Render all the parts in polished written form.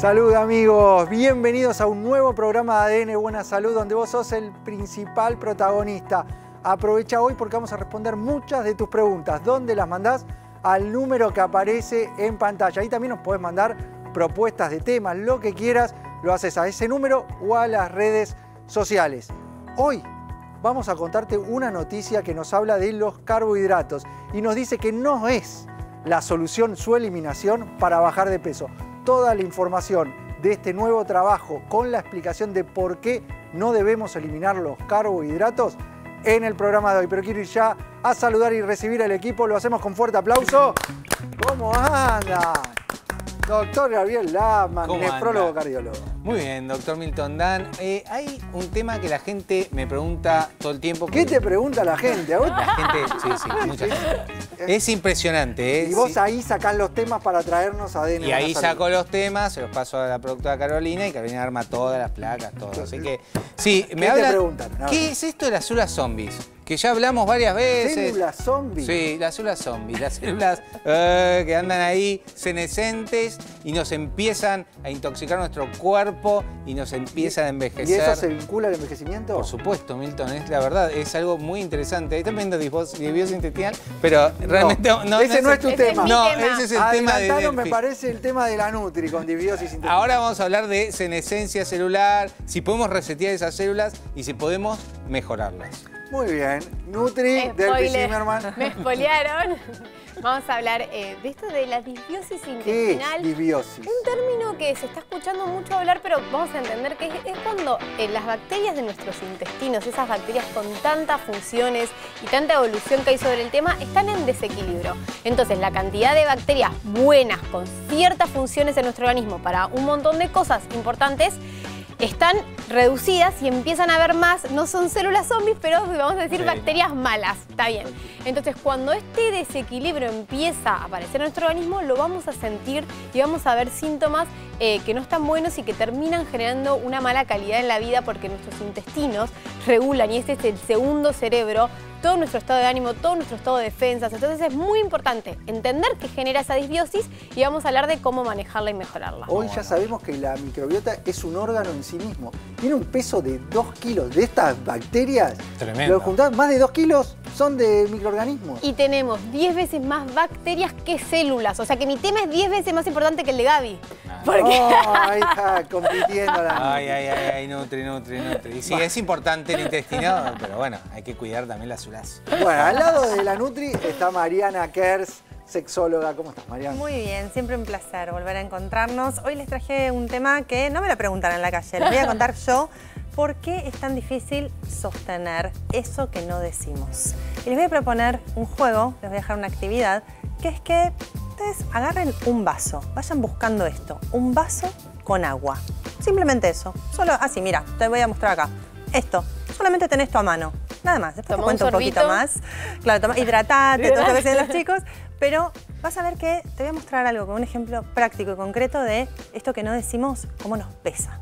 Salud amigos, bienvenidos a un nuevo programa de ADN Buena Salud donde vos sos el principal protagonista. Aprovecha hoy porque vamos a responder muchas de tus preguntas. ¿Dónde las mandás? Al número que aparece en pantalla. Ahí también nos podés mandar propuestas de temas, lo que quieras, lo haces a ese número o a las redes sociales. Hoy vamos a contarte una noticia que nos habla de los carbohidratos y nos dice que no es la solución su eliminación para bajar de peso. Toda la información de este nuevo trabajo con la explicación de por qué no debemos eliminar los carbohidratos en el programa de hoy. Pero quiero ir ya a saludar y recibir al equipo. Lo hacemos con fuerte aplauso. ¿Cómo anda? Doctor Gabriel Lamman, nefrólogo cardiólogo. Muy bien, doctor Milton Dan. Hay un tema que la gente me pregunta todo el tiempo. ¿Qué te pregunta la gente? La gente, sí, mucha gente. Es impresionante, ¿eh? Y vos ahí sacás los temas para traernos a ADN. Y ahí saco los temas, se los paso a la productora Carolina y Carolina arma todas las placas, todo. Así que, sí, me hablan. ¿Qué te preguntan? ¿Qué es esto de las células zombies? Que ya hablamos varias veces. ¿Células zombies? Sí, las células zombies. Las células que andan ahí senescentes y nos empiezan a intoxicar nuestro cuerpo y nos empiezan a envejecer. ¿Y eso se vincula al envejecimiento? Por supuesto, Milton, es la verdad, es algo muy interesante. Ahí están viendo disbiosis intestinal, pero realmente no. Ese no es tu tema. No, ese es el tema de Delphi. Me parece el tema de la Nutri con disbiosis intestinal. Ahora vamos a hablar de senescencia celular, si podemos resetear esas células y si podemos mejorarlas. Muy bien. Nutri, Delphi Zimmerman. Me espolearon. Vamos a hablar de esto de la disbiosis intestinal. ¿Qué es disbiosis? Un término que se está escuchando mucho hablar, pero vamos a entender que es cuando las bacterias de nuestros intestinos, esas bacterias con tantas funciones y tanta evolución que hay sobre el tema, están en desequilibrio. Entonces, la cantidad de bacterias buenas con ciertas funciones en nuestro organismo para un montón de cosas importantes están reducidas y empiezan a haber más, no son células zombies, pero vamos a decir bacterias malas, está bien. Entonces, cuando este desequilibrio empieza a aparecer en nuestro organismo, lo vamos a sentir y vamos a ver síntomas que no están buenos y que terminan generando una mala calidad en la vida porque nuestros intestinos regulan, y este es el segundo cerebro, todo nuestro estado de ánimo, todo nuestro estado de defensas. Entonces es muy importante entender qué genera esa disbiosis y vamos a hablar de cómo manejarla y mejorarla. Hoy ya sabemos que la microbiota es un órgano en sí mismo. Tiene un peso de 2 kilos de estas bacterias. Tremendo. Lo juntás, más de 2 kilos son de microorganismos. Y tenemos 10 veces más bacterias que células. O sea que mi tema es 10 veces más importante que el de Gaby. Porque... ahí está, compitiendo la Ay, Nutri. Y sí, es importante el intestino, pero bueno, hay que cuidar también las células. Bueno, al lado de la Nutri está Mariana Kers, sexóloga. ¿Cómo estás, Mariana? Muy bien, siempre un placer volver a encontrarnos. Hoy les traje un tema que no me lo preguntaron en la calle, les voy a contar yo por qué es tan difícil sostener eso que no decimos. Y les voy a proponer un juego, les voy a dejar una actividad, que es que ustedes agarren un vaso, vayan buscando esto, un vaso con agua. Simplemente eso, solo así, mira, te voy a mostrar acá. Esto, solamente tenés esto a mano. Nada más, después te cuento un poquito más. Claro, hidratate, todo lo que dicen los chicos. Pero vas a ver que te voy a mostrar algo con un ejemplo práctico y concreto de esto que no decimos, cómo nos pesa.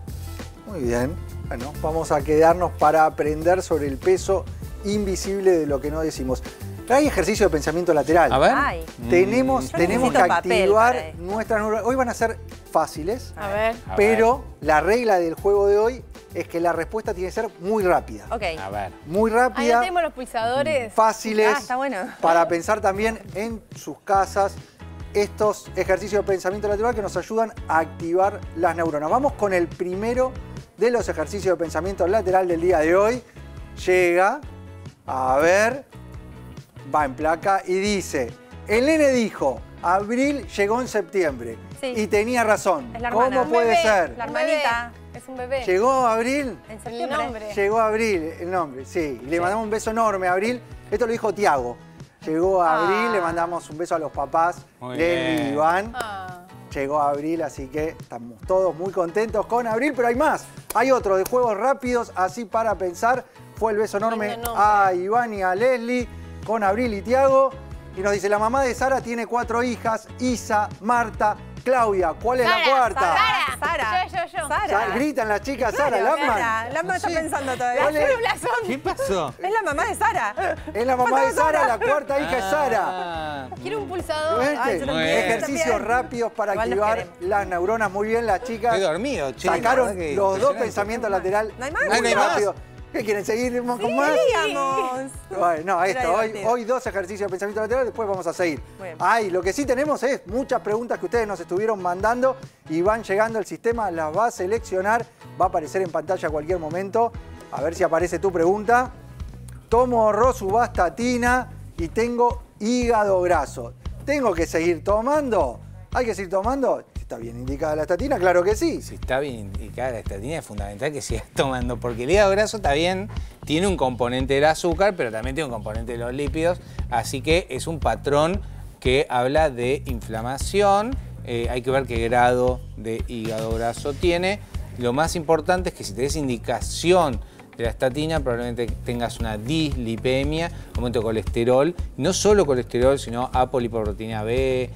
Muy bien. Bueno, vamos a quedarnos para aprender sobre el peso invisible de lo que no decimos. Hay ejercicio de pensamiento lateral. A ver. Tenemos que activar nuestras neuronas. Hoy van a ser fáciles, pero la regla del juego de hoy es que la respuesta tiene que ser muy rápida. Ok. A ver. Muy rápida. Ahí tenemos los pulsadores. Fáciles. Está bueno. Para pensar también en sus casas estos ejercicios de pensamiento lateral que nos ayudan a activar las neuronas. Vamos con el primero de los ejercicios de pensamiento lateral del día de hoy. Llega, a ver, va en placa y dice, el nene dijo, abril llegó en septiembre. Sí. Y tenía razón. Es la hermana. ¿Cómo puede ser? La hermanita. Es un bebé. ¿Llegó abril? En septiembre. El nombre. Llegó Abril, el nombre, sí. Le mandamos un beso enorme a Abril. Esto lo dijo Tiago. Llegó Abril, le mandamos un beso a los papás, Leli y Iván. Llegó Abril, así que estamos todos muy contentos con Abril, pero hay más. Hay otro de juegos rápidos, así para pensar. Fue el beso enorme a Iván y a Leslie con Abril y Tiago. Y nos dice, la mamá de Sara tiene 4 hijas, Isa, Marta, Claudia. ¿Cuál es la cuarta? Sara. Sara. Yo. yo. Sara. Gritan las chicas, Sara, Claro, Lamman. Lamman está pensando todavía. ¿Cuál es? ¿Qué pasó? Es la mamá de Sara. Es la mamá de Sara, la cuarta hija es Sara. Ah, Quiero un pulsador. ¿Viste? Ay, yo también. Ejercicios También. rápidos para Igual nos activar queremos. las neuronas. Muy bien, las chicas. estoy dormido, che. Sacaron la verdad que los dos impresionante. pensamientos lateral. ¿No hay más? muy ¿No hay más? rápido. ¿Qué quieren seguir con más? Queríamos. Bueno, no, Era esto, divertido. hoy 2 ejercicios de pensamiento lateral, después vamos a seguir. Muy bien. Ay, lo que sí tenemos es muchas preguntas que ustedes nos estuvieron mandando y van llegando al sistema, las va a seleccionar, va a aparecer en pantalla a cualquier momento. A ver si aparece tu pregunta. Tomo rosuvastatina y tengo hígado graso. ¿Tengo que seguir tomando? ¿Hay que seguir tomando? ¿Está bien indicada la estatina? Claro que sí. Si está bien indicada la estatina, es fundamental que sigas tomando, porque el hígado graso está bien, tiene un componente del azúcar, pero también tiene un componente de los lípidos, así que es un patrón que habla de inflamación. Hay que ver qué grado de hígado graso tiene. Lo más importante es que si tenés indicación de la estatina, probablemente tengas una dislipemia, aumento de colesterol, no solo colesterol, sino apolipoproteína B,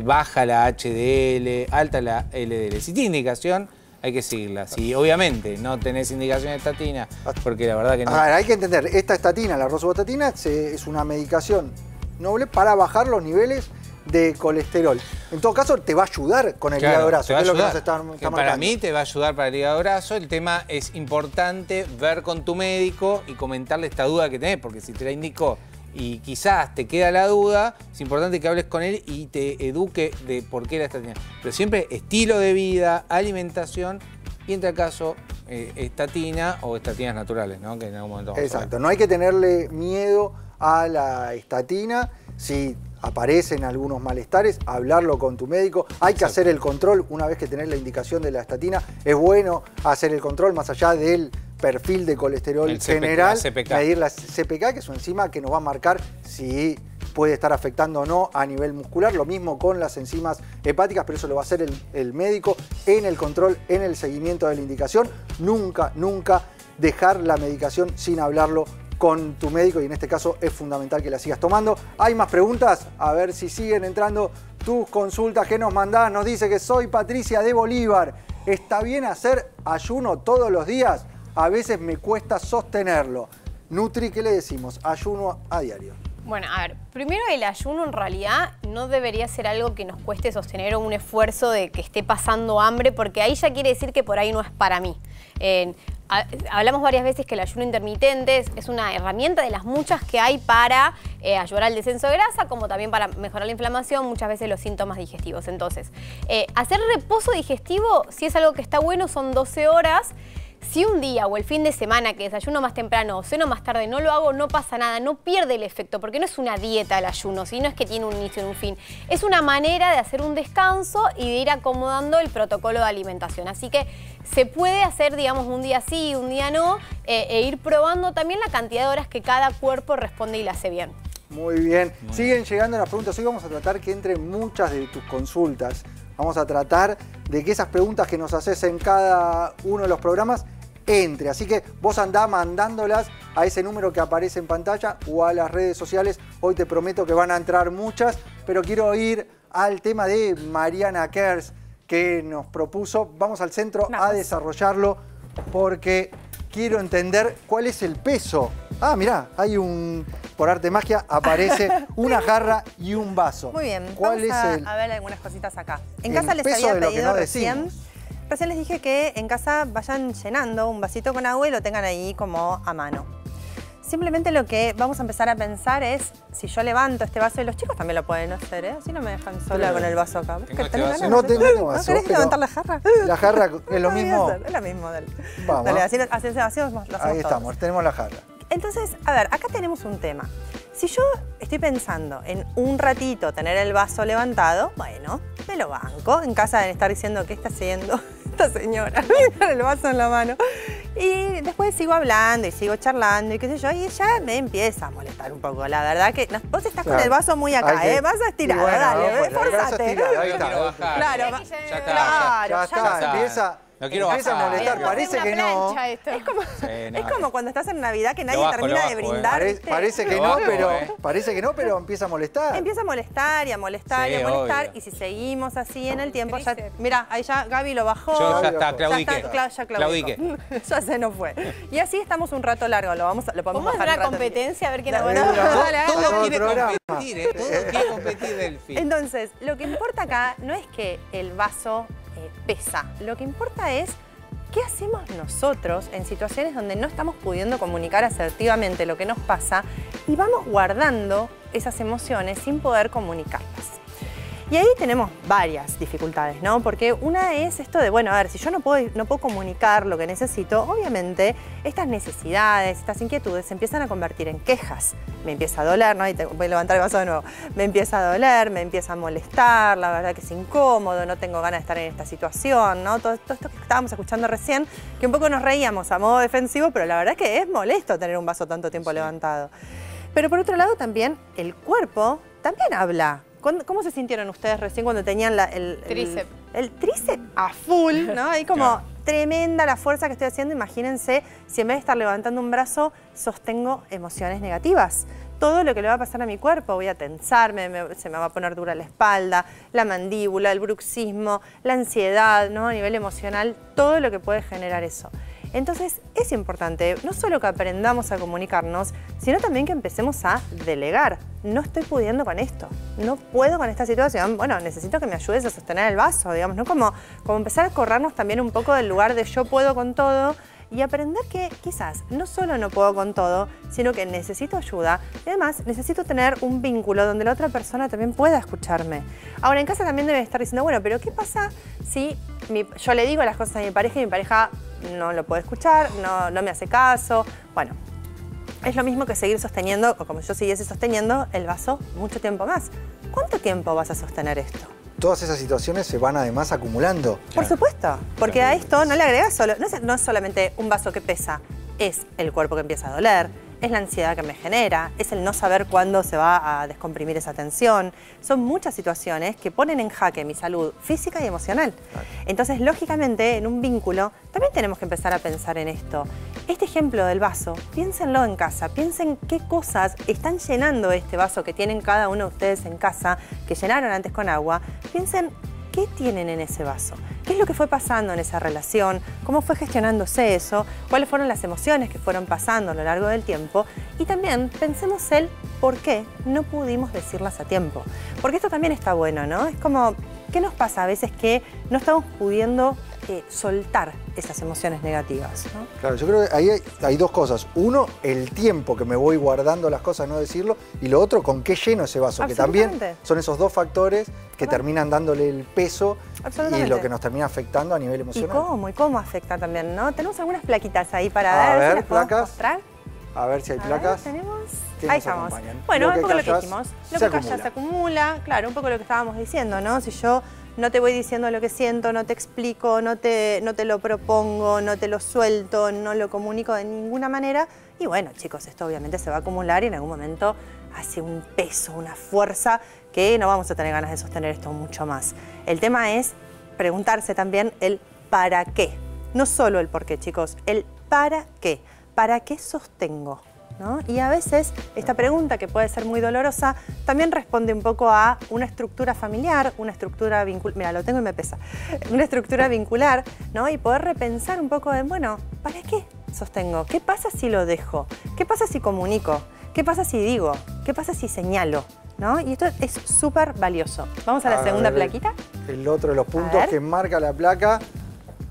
baja la HDL, alta la LDL. Si tiene indicación, hay que seguirla. Si obviamente no tenés indicación de estatina, porque la verdad que no. A ver, hay que entender, esta estatina, la rosuvastatina, es una medicación noble para bajar los niveles de colesterol. En todo caso, te va a ayudar con el Claro, hígado graso, te va que a es lo que ayudar. nos está Que para marcando. mí te va a ayudar para el hígado graso. El tema es importante ver con tu médico y comentarle esta duda que tenés, porque si te la indicó y quizás te queda la duda, es importante que hables con él y te eduque de por qué la estatina. Pero siempre estilo de vida, alimentación y en tal caso estatina o estatinas naturales, ¿no? Que en algún momento vamos a ver. Exacto, no hay que tenerle miedo a la estatina. Si aparecen algunos malestares, hablarlo con tu médico. Hay que hacer el control una vez que tenés la indicación de la estatina. Es bueno hacer el control más allá del perfil de colesterol El CPK, general. CPK. Medir la CPK, que es una enzima que nos va a marcar si puede estar afectando o no a nivel muscular. Lo mismo con las enzimas hepáticas, pero eso lo va a hacer el médico en el control, en el seguimiento de la indicación. Nunca, nunca dejar la medicación sin hablarlo con tu médico y en este caso es fundamental que la sigas tomando. ¿Hay más preguntas? A ver si siguen entrando tus consultas que nos mandás. Nos dice que soy Patricia de Bolívar. ¿Está bien hacer ayuno todos los días? A veces me cuesta sostenerlo. Nutri, ¿qué le decimos? Ayuno a diario. Bueno, a ver, primero el ayuno en realidad no debería ser algo que nos cueste sostener o un esfuerzo de que esté pasando hambre, porque ahí ya quiere decir que por ahí no es para mí. Hablamos varias veces que el ayuno intermitente es una herramienta de las muchas que hay para ayudar al descenso de grasa, como también para mejorar la inflamación, muchas veces los síntomas digestivos. Entonces, hacer reposo digestivo, si es algo que está bueno, son 12 horas. Si un día o el fin de semana que desayuno más temprano o ceno más tarde no lo hago, no pasa nada, no pierde el efecto, porque no es una dieta el ayuno, ¿sí? No es que tiene un inicio y un fin. Es una manera de hacer un descanso y de ir acomodando el protocolo de alimentación. Así que se puede hacer, digamos, un día sí, un día no, e ir probando también la cantidad de horas que cada cuerpo responde y la hace bien. Muy bien. Siguen llegando las preguntas. Hoy vamos a tratar que entren muchas de tus consultas. Vamos a tratar de que esas preguntas que nos haces en cada uno de los programas entre. Así que vos andá mandándolas a ese número que aparece en pantalla o a las redes sociales. Hoy te prometo que van a entrar muchas, pero quiero ir al tema de Mariana Kers que nos propuso. Vamos al centro a desarrollarlo porque quiero entender cuál es el peso. Ah, mirá, hay por arte de magia, aparece una jarra y un vaso. Muy bien, ¿Cuál vamos es el a ver algunas cositas acá. En el casa les peso había de lo que pedido no recién. decimos? Recién les dije que en casa vayan llenando un vasito con agua y lo tengan ahí como a mano. Simplemente lo que vamos a empezar a pensar es, si yo levanto este vaso, y los chicos también lo pueden hacer, ¿eh? Así no me dejan sola con el vaso acá. Tengo este ¿Tenés vaso. ganas? No tengo vaso, ¿No querés pero levantar la jarra? La jarra es lo mismo. Es lo mismo, dale. Vamos. Dale, así ese vacío lo hacemos Ahí estamos, todos. tenemos la jarra. Entonces, a ver, acá tenemos un tema. Si yo estoy pensando en un ratito tener el vaso levantado, bueno, me lo banco. En casa deben estar diciendo, ¿qué está haciendo esta señora? Con el vaso en la mano. Y después sigo hablando y sigo charlando y qué sé yo, y ella me empieza a molestar un poco. La verdad que vos estás con el vaso muy acá, vas a estirar, y bueno, dale, pues, el brazo esforzate. estirado, ahí Yo está. quiero bajar. Claro, Ya ya está. claro, Ya está, está. empieza. No quiero Empieza bajar. a molestar, parece que no. Es como cuando estás en Navidad que nadie termina de brindar. Parece que Lo no, bajo, parece que no, pero empieza a molestar. Empieza a molestar y a molestar Sí, y a molestar. obvio. Y si seguimos así en el tiempo, ya, mira, ahí ya Gaby lo bajó. Yo ya está, Ya claudiqué. Ya claudicó. Ya se nos fue. Y así estamos un rato largo, lo podemos Vamos a bajar hacer un una rato. competencia a ver quién Dale, aguanta. dale, dale. Todo Todo quiere programa. competir, todo quiere competir, Delphi. Entonces, lo que importa acá no es que el vaso pesa. Lo que importa es qué hacemos nosotros en situaciones donde no estamos pudiendo comunicar asertivamente lo que nos pasa y vamos guardando esas emociones sin poder comunicarlas. Y ahí tenemos varias dificultades, ¿no? Porque una es esto de, bueno, a ver, si yo no puedo comunicar lo que necesito, obviamente estas necesidades, estas inquietudes se empiezan a convertir en quejas. Me empieza a doler, ¿no? Ahí voy a levantar el vaso de nuevo. Me empieza a doler, me empieza a molestar, la verdad que es incómodo, no tengo ganas de estar en esta situación, ¿no? Todo esto que estábamos escuchando recién, que un poco nos reíamos a modo defensivo, pero la verdad que es molesto tener un vaso tanto tiempo levantado. Pero por otro lado también el cuerpo también habla. ¿Cómo se sintieron ustedes recién cuando tenían el Tríceps. El tríceps a full, ¿no? Ahí como tremenda la fuerza que estoy haciendo. Imagínense si en vez de estar levantando un brazo, sostengo emociones negativas. Todo lo que le va a pasar a mi cuerpo, voy a tensarme, se me va a poner dura la espalda, la mandíbula, el bruxismo, la ansiedad, ¿no? A nivel emocional, todo lo que puede generar eso. Entonces es importante no solo que aprendamos a comunicarnos, sino también que empecemos a delegar. No estoy pudiendo con esto, no puedo con esta situación, bueno, necesito que me ayudes a sostener el vaso, digamos, ¿no? Como empezar a corrernos también un poco del lugar de yo puedo con todo y aprender que quizás no solo no puedo con todo, sino que necesito ayuda y además necesito tener un vínculo donde la otra persona también pueda escucharme. Ahora, en casa también debe estar diciendo, bueno, pero ¿qué pasa si yo le digo las cosas a mi pareja y mi pareja no lo puede escuchar, no me hace caso? Bueno, es lo mismo que seguir sosteniendo, o como yo siguiese sosteniendo, el vaso mucho tiempo más. ¿Cuánto tiempo vas a sostener esto? Todas esas situaciones se van además acumulando. Por supuesto, porque a esto no le agregas solo, no es solamente un vaso que pesa, es el cuerpo que empieza a doler, es la ansiedad que me genera, es el no saber cuándo se va a descomprimir esa tensión. Son muchas situaciones que ponen en jaque mi salud física y emocional. Entonces, lógicamente, en un vínculo también tenemos que empezar a pensar en esto. Este ejemplo del vaso, piénsenlo en casa, piensen qué cosas están llenando este vaso que tienen cada uno de ustedes en casa, que llenaron antes con agua. Piensen qué tienen en ese vaso, qué es lo que fue pasando en esa relación, cómo fue gestionándose eso, cuáles fueron las emociones que fueron pasando a lo largo del tiempo y también pensemos el por qué no pudimos decirlas a tiempo. Porque esto también está bueno, ¿no? Es como, ¿qué nos pasa a veces que no estamos pudiendo soltar esas emociones negativas, ¿no? Claro, yo creo que ahí hay dos cosas. Uno, el tiempo que me voy guardando las cosas, no decirlo. Y lo otro, con qué lleno ese vaso. Que también son esos dos factores que terminan dándole el peso y lo que nos termina afectando a nivel emocional. ¿Y cómo afecta también, no? Tenemos algunas plaquitas ahí para ver si las podemos mostrar. A ver si hay placas. ¿Tenemos? Ahí estamos. Bueno, un poco lo que dijimos. Lo que callas se acumula. Claro, un poco lo que estábamos diciendo, ¿no? Si yo no te voy diciendo lo que siento, no te explico, no te lo propongo, no te lo suelto, no lo comunico de ninguna manera. Y bueno, chicos, esto obviamente se va a acumular y en algún momento hace un peso, una fuerza que no vamos a tener ganas de sostener esto mucho más. El tema es preguntarse también el para qué. No solo el por qué, chicos, el para qué. ¿Para qué sostengo? ¿No? Y a veces esta pregunta, que puede ser muy dolorosa, también responde un poco a una estructura familiar, una estructura vincular, mira, lo tengo y me pesa, una estructura vincular, ¿no? Y poder repensar un poco en, bueno, ¿para qué sostengo? ¿Qué pasa si lo dejo? ¿Qué pasa si comunico? ¿Qué pasa si digo? ¿Qué pasa si señalo? ¿No? Y esto es súper valioso. Vamos a la segunda plaquita. El otro de los puntos que marca la placa.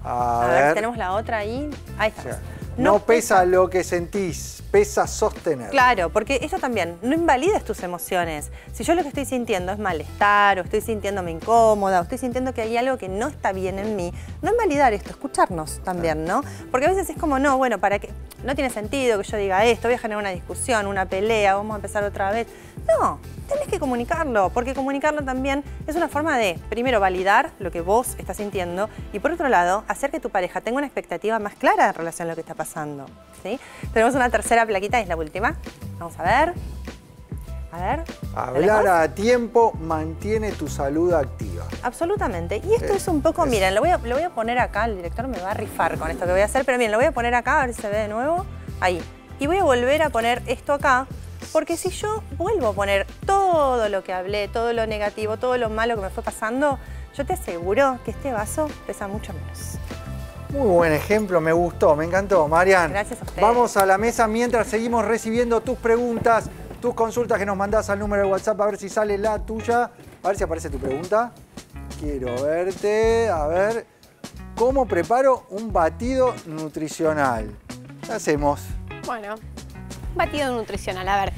A ver, tenemos la otra ahí. Ahí estamos. No pesa lo que sentís, pesa sostener. Claro, porque esto también, no invalides tus emociones. Si yo lo que estoy sintiendo es malestar, o estoy sintiéndome incómoda, o estoy sintiendo que hay algo que no está bien en mí, no invalidar esto, escucharnos también, ¿no? Porque a veces es como, no, bueno, ¿para qué? No tiene sentido que yo diga esto, voy a generar una discusión, una pelea, vamos a empezar otra vez. No, tenés que comunicarlo, porque comunicarlo también es una forma de, primero, validar lo que vos estás sintiendo y, por otro lado, hacer que tu pareja tenga una expectativa más clara en relación a lo que está pasando, ¿sí? Tenemos una tercera plaquita, es la última. Vamos a ver. A ver. Hablar a tiempo mantiene tu salud activa. Absolutamente. Y esto es un poco, miren, lo voy a poner acá, el director me va a rifar con esto que voy a hacer, pero miren, lo voy a poner acá, a ver si se ve de nuevo. Ahí. Y voy a volver a poner esto acá, porque si yo vuelvo a poner todo lo que hablé, todo lo negativo, todo lo malo que me fue pasando, yo te aseguro que este vaso pesa mucho menos. Muy buen ejemplo, me gustó, me encantó, Marian. Gracias a ustedes. Vamos a la mesa mientras seguimos recibiendo tus preguntas, tus consultas que nos mandás al número de WhatsApp, a ver si sale la tuya. A ver si aparece tu pregunta. Quiero verte. A ver, ¿cómo preparo un batido nutricional? ¿Qué hacemos? Bueno, batido nutricional, a ver.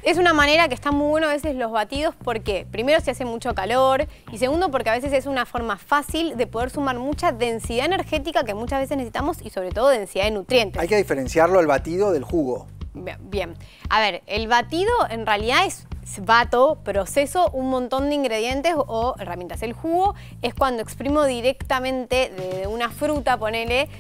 Es una manera que está muy bueno a veces los batidos porque primero se hace mucho calor y segundo porque a veces es una forma fácil de poder sumar mucha densidad energética que muchas veces necesitamos y sobre todo densidad de nutrientes. Hay que diferenciarlo el batido del jugo. Bien. A ver, el batido en realidad es bato, proceso un montón de ingredientes o herramientas. El jugo es cuando exprimo directamente de una fruta, ponele,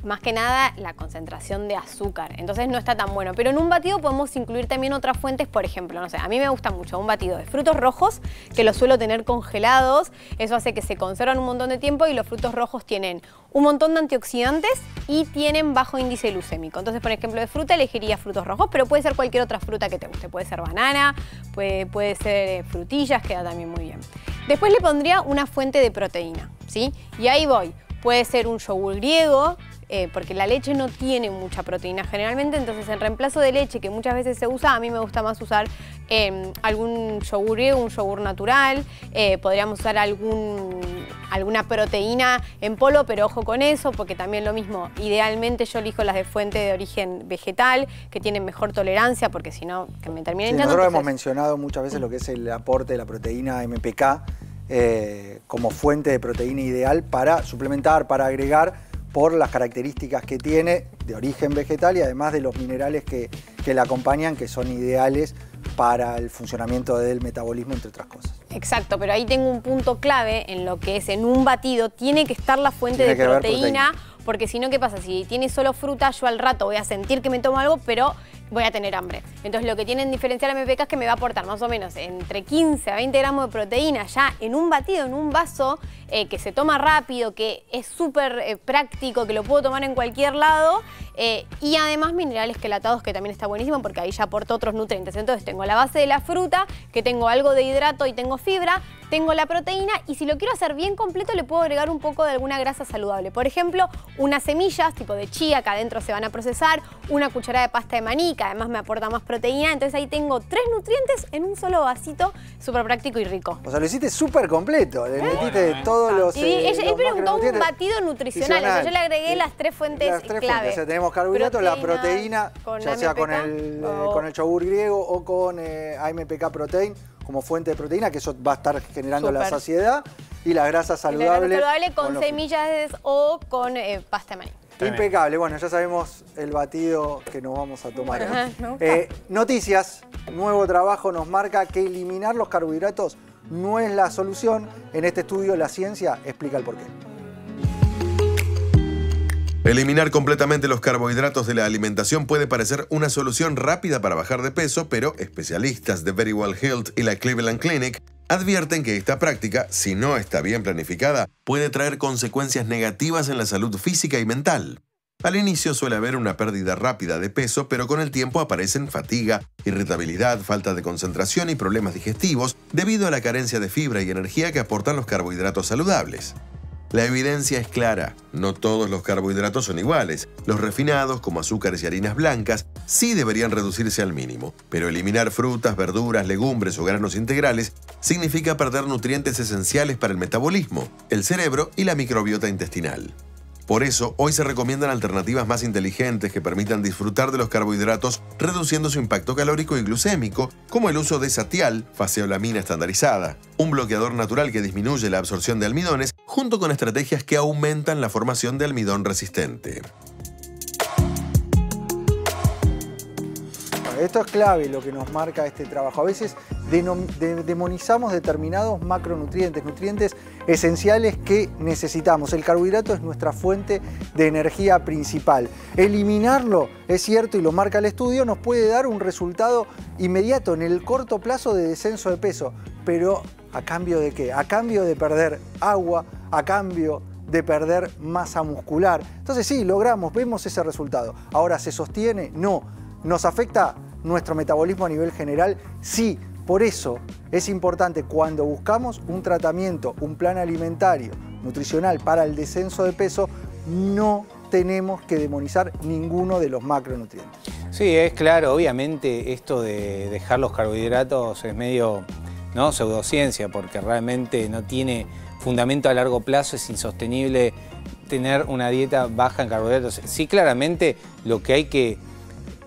más que nada la concentración de azúcar. Entonces no está tan bueno. Pero en un batido podemos incluir también otras fuentes, por ejemplo, no sé, a mí me gusta mucho un batido de frutos rojos, que los suelo tener congelados. Eso hace que se conservan un montón de tiempo y los frutos rojos tienen un montón de antioxidantes y tienen bajo índice glucémico. Entonces, por ejemplo, de fruta elegiría frutos rojos, pero puede ser cualquier otra fruta que te guste. Puede ser banana, puede ser frutillas, queda también muy bien. Después le pondría una fuente de proteína, ¿sí? Y ahí voy. Puede ser un yogur griego, porque la leche no tiene mucha proteína generalmente, entonces en reemplazo de leche, que muchas veces se usa, a mí me gusta más usar algún yogur griego, un yogur natural, podríamos usar alguna proteína en polvo, pero ojo con eso, porque también lo mismo, idealmente yo elijo las de fuente de origen vegetal, que tienen mejor tolerancia, porque si no, que me terminen hinchando. Nosotros hemos mencionado muchas veces lo que es el aporte de la proteína MPK como fuente de proteína ideal para suplementar, para agregar, por las características que tiene de origen vegetal y además de los minerales que la acompañan, que son ideales para el funcionamiento del metabolismo, entre otras cosas. Exacto, pero ahí tengo un punto clave en lo que es en un batido, tiene que estar la fuente de proteína, porque si no, ¿qué pasa? Si tiene solo fruta, yo al rato voy a sentir que me tomo algo, pero voy a tener hambre. Entonces lo que tiene en diferencial MPK es que me va a aportar más o menos entre 15 a 20 gramos de proteína ya en un batido, en un vaso, que se toma rápido, que es súper práctico, que lo puedo tomar en cualquier lado, y además minerales quelatados, que también está buenísimo porque ahí ya aporto otros nutrientes. Entonces tengo la base de la fruta, que tengo algo de hidrato y tengo fibra, tengo la proteína y si lo quiero hacer bien completo le puedo agregar un poco de alguna grasa saludable. Por ejemplo, unas semillas tipo de chía que adentro se van a procesar, una cucharada de pasta de maní que además me aporta más proteína. Entonces ahí tengo 3 nutrientes en un solo vasito, súper práctico y rico. O sea, lo hiciste súper completo, le metiste todos los él preguntó un batido nutricional, o sea, yo le agregué las 3 fuentes clave. O sea, tenemos carbohidratos, la proteína, ya sea con el yogur griego o con AMPK Protein, como fuente de proteína, que eso va a estar generando la saciedad, y la grasa saludable. Con semillas o con pasta de maní. Impecable. Bueno, ya sabemos el batido que nos vamos a tomar. Noticias. Nuevo trabajo nos marca que eliminar los carbohidratos no es la solución. En este estudio la ciencia explica el porqué. Eliminar completamente los carbohidratos de la alimentación puede parecer una solución rápida para bajar de peso, pero especialistas de Verywell Health y la Cleveland Clinic advierten que esta práctica, si no está bien planificada, puede traer consecuencias negativas en la salud física y mental. Al inicio suele haber una pérdida rápida de peso, pero con el tiempo aparecen fatiga, irritabilidad, falta de concentración y problemas digestivos debido a la carencia de fibra y energía que aportan los carbohidratos saludables. La evidencia es clara, no todos los carbohidratos son iguales. Los refinados, como azúcares y harinas blancas, sí deberían reducirse al mínimo, pero eliminar frutas, verduras, legumbres o granos integrales significa perder nutrientes esenciales para el metabolismo, el cerebro y la microbiota intestinal. Por eso, hoy se recomiendan alternativas más inteligentes que permitan disfrutar de los carbohidratos reduciendo su impacto calórico y glucémico, como el uso de Satial, faseolamina estandarizada, un bloqueador natural que disminuye la absorción de almidones, junto con estrategias que aumentan la formación de almidón resistente. Esto es clave lo que nos marca este trabajo. A veces demonizamos determinados macronutrientes, nutrientes esenciales que necesitamos. El carbohidrato es nuestra fuente de energía principal. Eliminarlo, es cierto, y lo marca el estudio, nos puede dar un resultado inmediato en el corto plazo de descenso de peso. Pero ¿a cambio de qué? A cambio de perder agua, a cambio de perder masa muscular. Entonces sí, vemos ese resultado. Ahora, ¿se sostiene? No. ¿Nos afecta nuestro metabolismo a nivel general? Sí. Por eso es importante cuando buscamos un tratamiento, un plan alimentario, nutricional para el descenso de peso, no tenemos que demonizar ninguno de los macronutrientes. Sí, es claro, obviamente esto de dejar los carbohidratos es medio, ¿no?, pseudociencia, porque realmente no tiene fundamento a largo plazo, es insostenible tener una dieta baja en carbohidratos. Sí, claramente lo que hay que,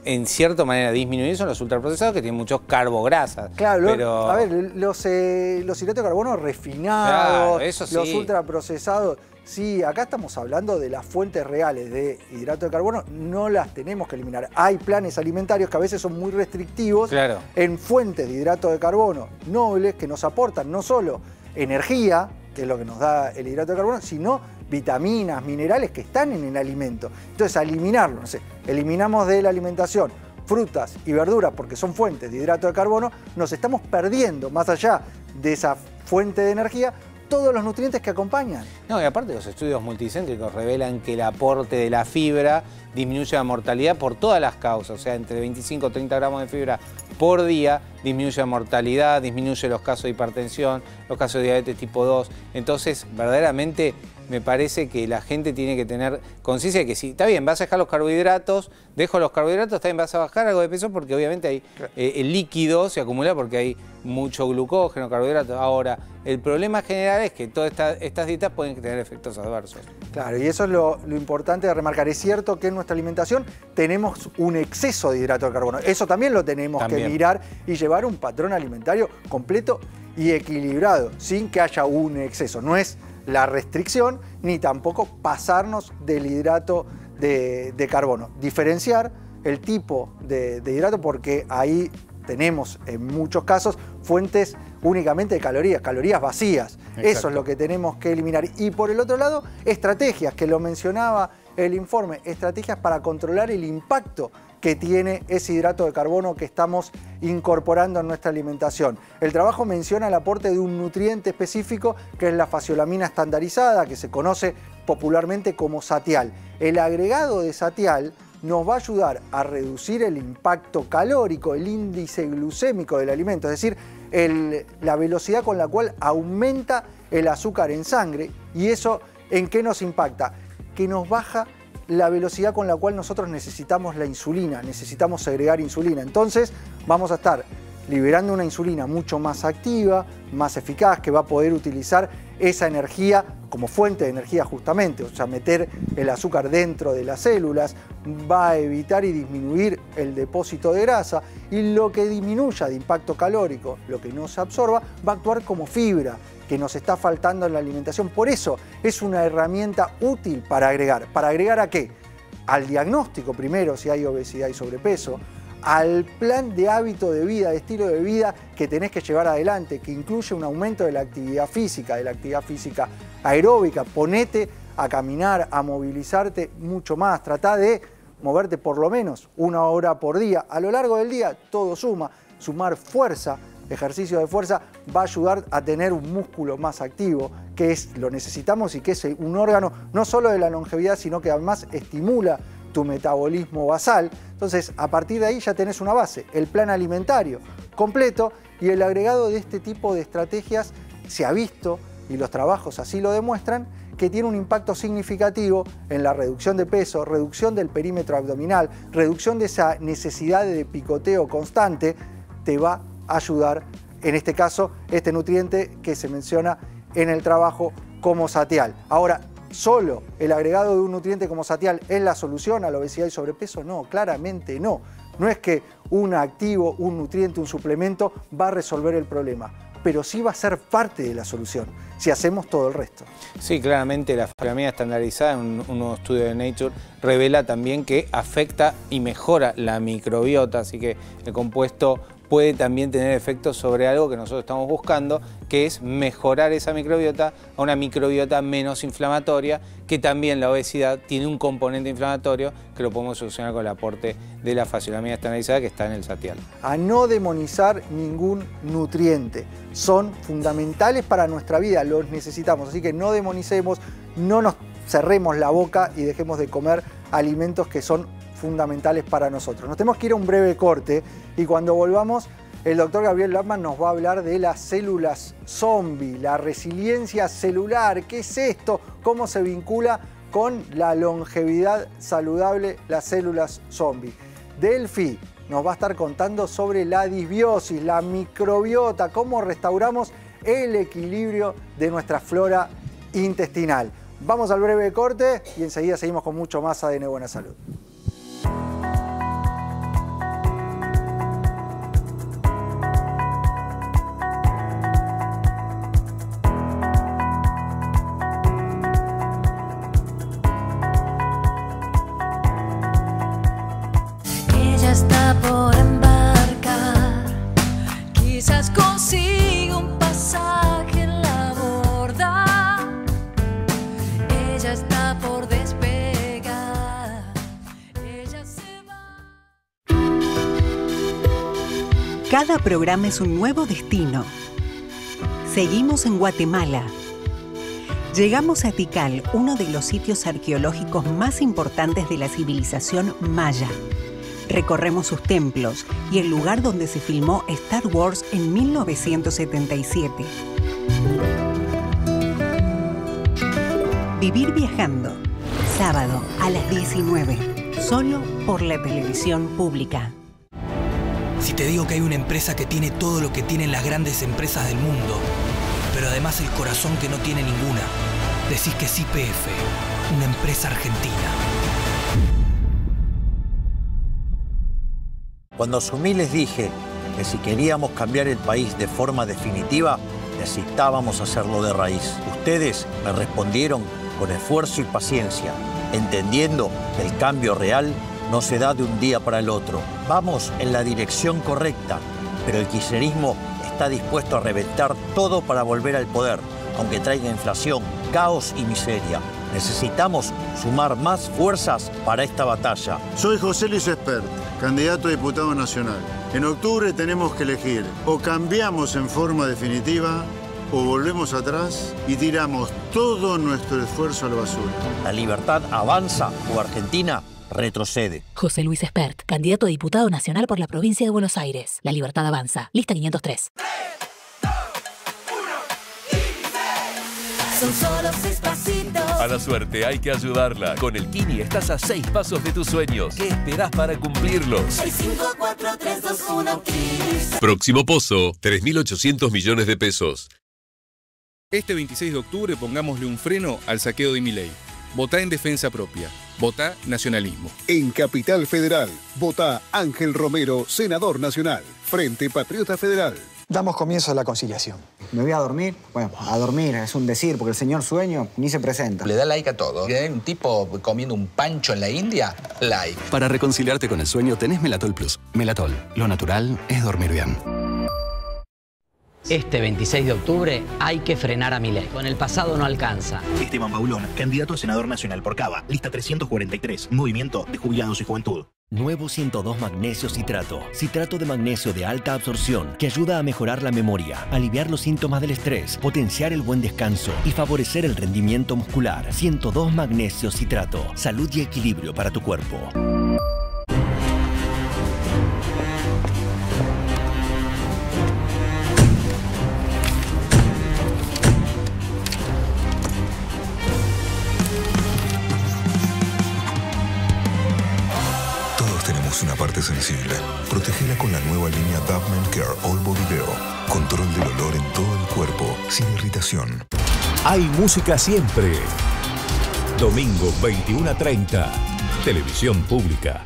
en cierta manera, disminuir son los ultraprocesados, que tienen muchos carbograsas. Claro, pero... a ver, los hidratos de carbono refinados, claro, eso sí. Los ultraprocesados, sí, acá estamos hablando de las fuentes reales de hidrato de carbono, no las tenemos que eliminar. Hay planes alimentarios que a veces son muy restrictivos, claro, en fuentes de hidrato de carbono nobles que nos aportan no solo energía, que es lo que nos da el hidrato de carbono, sino vitaminas, minerales que están en el alimento. Entonces, a eliminarlo, no sé, eliminamos de la alimentación frutas y verduras porque son fuentes de hidrato de carbono, nos estamos perdiendo, más allá de esa fuente de energía, todos los nutrientes que acompañan. No, y aparte los estudios multicéntricos revelan que el aporte de la fibra disminuye la mortalidad por todas las causas, o sea, entre 25 y 30 gramos de fibra por día disminuye la mortalidad, disminuye los casos de hipertensión, los casos de diabetes tipo 2. Entonces, verdaderamente me parece que la gente tiene que tener conciencia de que si, está bien, vas a dejar los carbohidratos, dejo los carbohidratos, también vas a bajar algo de peso porque obviamente hay, el líquido se acumula porque hay mucho glucógeno, carbohidratos. Ahora, el problema general es que todas estas dietas pueden tener efectos adversos. Claro, y eso es lo importante de remarcar. Es cierto que en nuestra alimentación tenemos un exceso de hidrato de carbono. Eso también lo tenemos que mirar y llevar un patrón alimentario completo y equilibrado, sin que haya un exceso. No es la restricción ni tampoco pasarnos del hidrato de carbono. Diferenciar el tipo de hidrato porque ahí tenemos en muchos casos fuentes únicamente de calorías vacías. Exacto. Eso es lo que tenemos que eliminar. Y por el otro lado, estrategias, que lo mencionaba el informe, estrategias para controlar el impacto que tiene ese hidrato de carbono que estamos incorporando en nuestra alimentación. El trabajo menciona el aporte de un nutriente específico que es la faciolamina estandarizada, que se conoce popularmente como satial. El agregado de satial nos va a ayudar a reducir el impacto calórico, el índice glucémico del alimento, es decir, la velocidad con la cual aumenta el azúcar en sangre. ¿Y eso en qué nos impacta? Que nos baja la velocidad con la cual nosotros necesitamos la insulina, necesitamos segregar insulina. Entonces vamos a estar liberando una insulina mucho más activa, más eficaz, que va a poder utilizar esa energía como fuente de energía justamente, o sea, meter el azúcar dentro de las células, va a evitar y disminuir el depósito de grasa, y lo que disminuya de impacto calórico, lo que no se absorba, va a actuar como fibra que nos está faltando en la alimentación. Por eso es una herramienta útil para agregar. ¿Para agregar a qué? Al diagnóstico primero, si hay obesidad y sobrepeso, al plan de hábito de vida, de estilo de vida que tenés que llevar adelante, que incluye un aumento de la actividad física aeróbica. Ponete a caminar, a movilizarte mucho más. Tratá de moverte por lo menos 1 hora por día. A lo largo del día todo suma. Sumar fuerza, ejercicio de fuerza, va a ayudar a tener un músculo más activo, que lo necesitamos y que es un órgano no solo de la longevidad, sino que además estimula tu metabolismo basal. Entonces, a partir de ahí ya tenés una base, el plan alimentario completo, y el agregado de este tipo de estrategias se ha visto, y los trabajos así lo demuestran, que tiene un impacto significativo en la reducción de peso, reducción del perímetro abdominal, reducción de esa necesidad de picoteo constante. Te va a ayudar, en este caso, este nutriente que se menciona en el trabajo como satial. Ahora, ¿solo el agregado de un nutriente como satial es la solución a la obesidad y sobrepeso? No, claramente no. No es que un activo, un nutriente, un suplemento va a resolver el problema, pero sí va a ser parte de la solución si hacemos todo el resto. Sí, claramente la fasiolamina estandarizada en un nuevo estudio de Nature revela también que afecta y mejora la microbiota, así que el compuesto puede también tener efectos sobre algo que nosotros estamos buscando, que es mejorar esa microbiota a una microbiota menos inflamatoria, que también la obesidad tiene un componente inflamatorio que lo podemos solucionar con el aporte de la facilolamina estabilizada que está en el satial. A no demonizar ningún nutriente. Son fundamentales para nuestra vida, los necesitamos. Así que no demonicemos, no nos cerremos la boca y dejemos de comer alimentos que son fundamentales para nosotros. Nos tenemos que ir a un breve corte y cuando volvamos el doctor Gabriel Lapman nos va a hablar de las células zombie, la resiliencia celular. ¿Qué es esto? ¿Cómo se vincula con la longevidad saludable las células zombie? Delphi nos va a estar contando sobre la disbiosis, la microbiota, cómo restauramos el equilibrio de nuestra flora intestinal. Vamos al breve corte y enseguida seguimos con mucho más ADN Buena Salud. Ella está por embarcar, quizás consiga un pasaje en la borda. Ella está por despegar, ella se va. Cada programa es un nuevo destino. Seguimos en Guatemala. Llegamos a Tikal, uno de los sitios arqueológicos más importantes de la civilización maya. Recorremos sus templos y el lugar donde se filmó Star Wars en 1977. Vivir viajando. Sábado a las 19. Solo por la televisión pública. Si te digo que hay una empresa que tiene todo lo que tienen las grandes empresas del mundo, pero además el corazón que no tiene ninguna, decís que es YPF, una empresa argentina. Cuando asumí les dije que si queríamos cambiar el país de forma definitiva, necesitábamos hacerlo de raíz. Ustedes me respondieron con esfuerzo y paciencia, entendiendo que el cambio real no se da de un día para el otro. Vamos en la dirección correcta, pero el kirchnerismo está dispuesto a reventar todo para volver al poder, aunque traiga inflación, caos y miseria. Necesitamos sumar más fuerzas para esta batalla. Soy José Luis Espert, candidato a diputado nacional. En octubre tenemos que elegir o cambiamos en forma definitiva o volvemos atrás y tiramos todo nuestro esfuerzo a la basura. La libertad avanza o Argentina retrocede. José Luis Espert, candidato a diputado nacional por la provincia de Buenos Aires. La libertad avanza. Lista 503. Son solo 6 pasitos. A la suerte hay que ayudarla. Con el Kini estás a 6 pasos de tus sueños. ¿Qué esperás para cumplirlos? 6, 5, 4, 3, 2, 1, Kini. Próximo pozo, 3.800 millones de pesos. Este 26 de octubre pongámosle un freno al saqueo de Milei. Votá en defensa propia. Votá nacionalismo. En Capital Federal, votá Ángel Romero, senador nacional. Frente Patriota Federal. Damos comienzo a la conciliación. ¿Me voy a dormir? Bueno, a dormir es un decir, porque el señor Sueño ni se presenta. Le da like a todo. ¿Hay un tipo comiendo un pancho en la India? Like. Para reconciliarte con el sueño tenés Melatol Plus. Melatol, lo natural es dormir bien. Este 26 de octubre hay que frenar a Milei. Con el pasado no alcanza. Esteban Paulón, candidato a senador nacional por Cava. Lista 343, Movimiento de Jubilados y Juventud. Nuevo 102 Magnesio Citrato. Citrato de magnesio de alta absorción que ayuda a mejorar la memoria, aliviar los síntomas del estrés, potenciar el buen descanso y favorecer el rendimiento muscular. 102 Magnesio Citrato. Salud y equilibrio para tu cuerpo. Una parte sensible. Protégela con la nueva línea Dove Men-Care All Body Deo. Control del olor en todo el cuerpo, sin irritación. Hay música siempre. Domingo 21:30. Televisión Pública.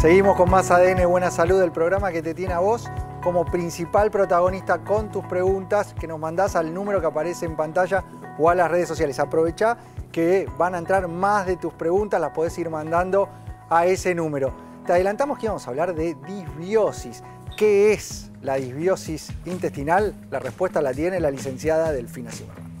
Seguimos con más ADN Buena Salud, el programa que te tiene a vos como principal protagonista con tus preguntas que nos mandás al número que aparece en pantalla o a las redes sociales. Aprovecha que van a entrar más de tus preguntas, las podés ir mandando a ese número. Te adelantamos que íbamos a hablar de disbiosis. ¿Qué es la disbiosis intestinal? La respuesta la tiene la licenciada Delfina Zimmerman.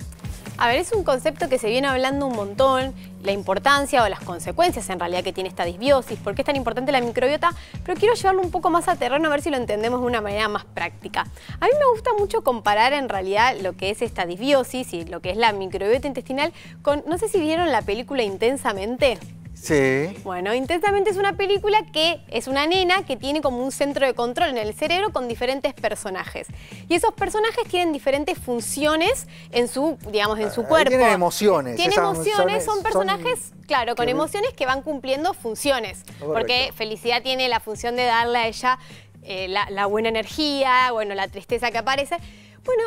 A ver, es un concepto que se viene hablando un montón, la importancia o las consecuencias en realidad que tiene esta disbiosis, por qué es tan importante la microbiota, pero quiero llevarlo un poco más a terreno a ver si lo entendemos de una manera más práctica. A mí me gusta mucho comparar en realidad lo que es esta disbiosis y lo que es la microbiota intestinal con, no sé si vieron la película Intensamente. Sí. Bueno, Intensamente es una película que es una nena que tiene como un centro de control en el cerebro con diferentes personajes. Y esos personajes tienen diferentes funciones en su, digamos, en su cuerpo. Tienen emociones. Tienen emociones, son personajes, claro, con emociones que van cumpliendo funciones. Correcto. Porque Felicidad tiene la función de darle a ella la buena energía, bueno, la tristeza que aparece. Bueno,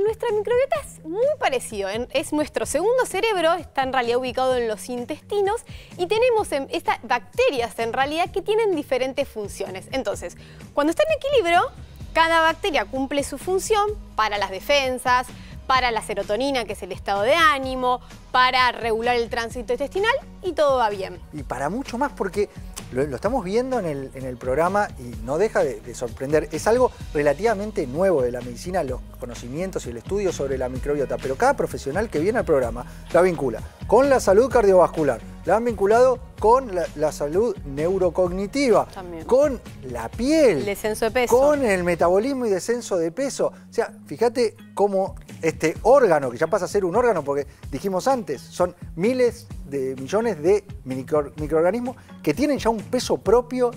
nuestra microbiota es muy parecido. Es nuestro segundo cerebro, está en realidad ubicado en los intestinos y tenemos estas bacterias en realidad que tienen diferentes funciones. Entonces, cuando está en equilibrio, cada bacteria cumple su función para las defensas, para la serotonina, que es el estado de ánimo, para regular el tránsito intestinal y todo va bien. Y para mucho más, porque lo estamos viendo en el programa y no deja de sorprender. Es algo relativamente nuevo de la medicina, los conocimientos y el estudio sobre la microbiota, pero cada profesional que viene al programa la vincula con la salud cardiovascular, la han vinculado con la salud neurocognitiva, también con la piel, el descenso de peso, con el metabolismo y descenso de peso. O sea, fíjate cómo este órgano, que ya pasa a ser un órgano, porque dijimos antes, son miles de millones de microorganismos que tienen ya un peso propio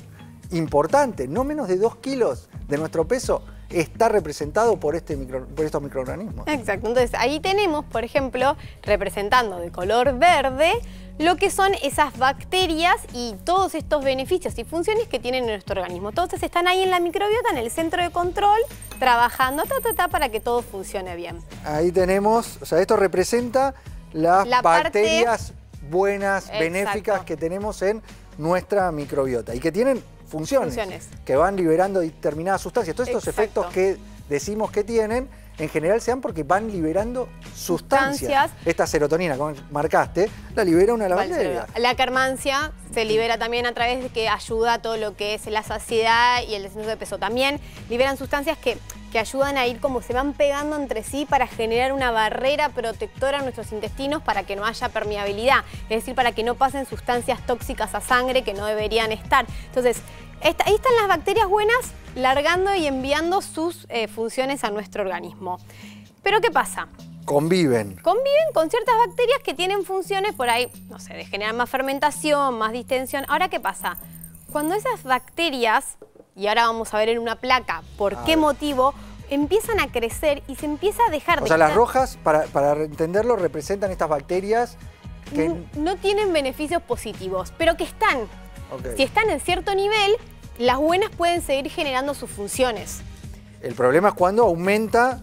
importante, no menos de 2 kilos de nuestro peso está representado por estos microorganismos. Exacto, entonces ahí tenemos, por ejemplo, representando de color verde, lo que son esas bacterias y todos estos beneficios y funciones que tienen en nuestro organismo. Entonces están ahí en la microbiota, en el centro de control, trabajando para que todo funcione bien. Ahí tenemos, o sea, esto representa las bacterias buenas, benéficas que tenemos en nuestra microbiota y que tienen funciones que van liberando determinadas sustancias. Todos estos efectos que decimos que tienen, en general se dan porque van liberando sustancias. Esta serotonina, como marcaste, la libera una de las bacterias. La Akkermansia se libera también a través de que ayuda a todo lo que es la saciedad y el descenso de peso. También liberan sustancias que ayudan a ir como se van pegando entre sí para generar una barrera protectora en nuestros intestinos para que no haya permeabilidad. Es decir, para que no pasen sustancias tóxicas a sangre que no deberían estar. Entonces, ahí están las bacterias buenas largando y enviando sus funciones a nuestro organismo. Pero ¿qué pasa? Conviven con ciertas bacterias que tienen funciones por ahí, no sé, de generar más fermentación, más distensión. Ahora, ¿qué pasa? Cuando esas bacterias, y ahora vamos a ver en una placa por qué motivo, empiezan a crecer y se empieza a dejar de... O sea, las rojas, para entenderlo, representan estas bacterias que... No tienen beneficios positivos, pero que están. Okay. Si están en cierto nivel, las buenas pueden seguir generando sus funciones. El problema es cuando aumenta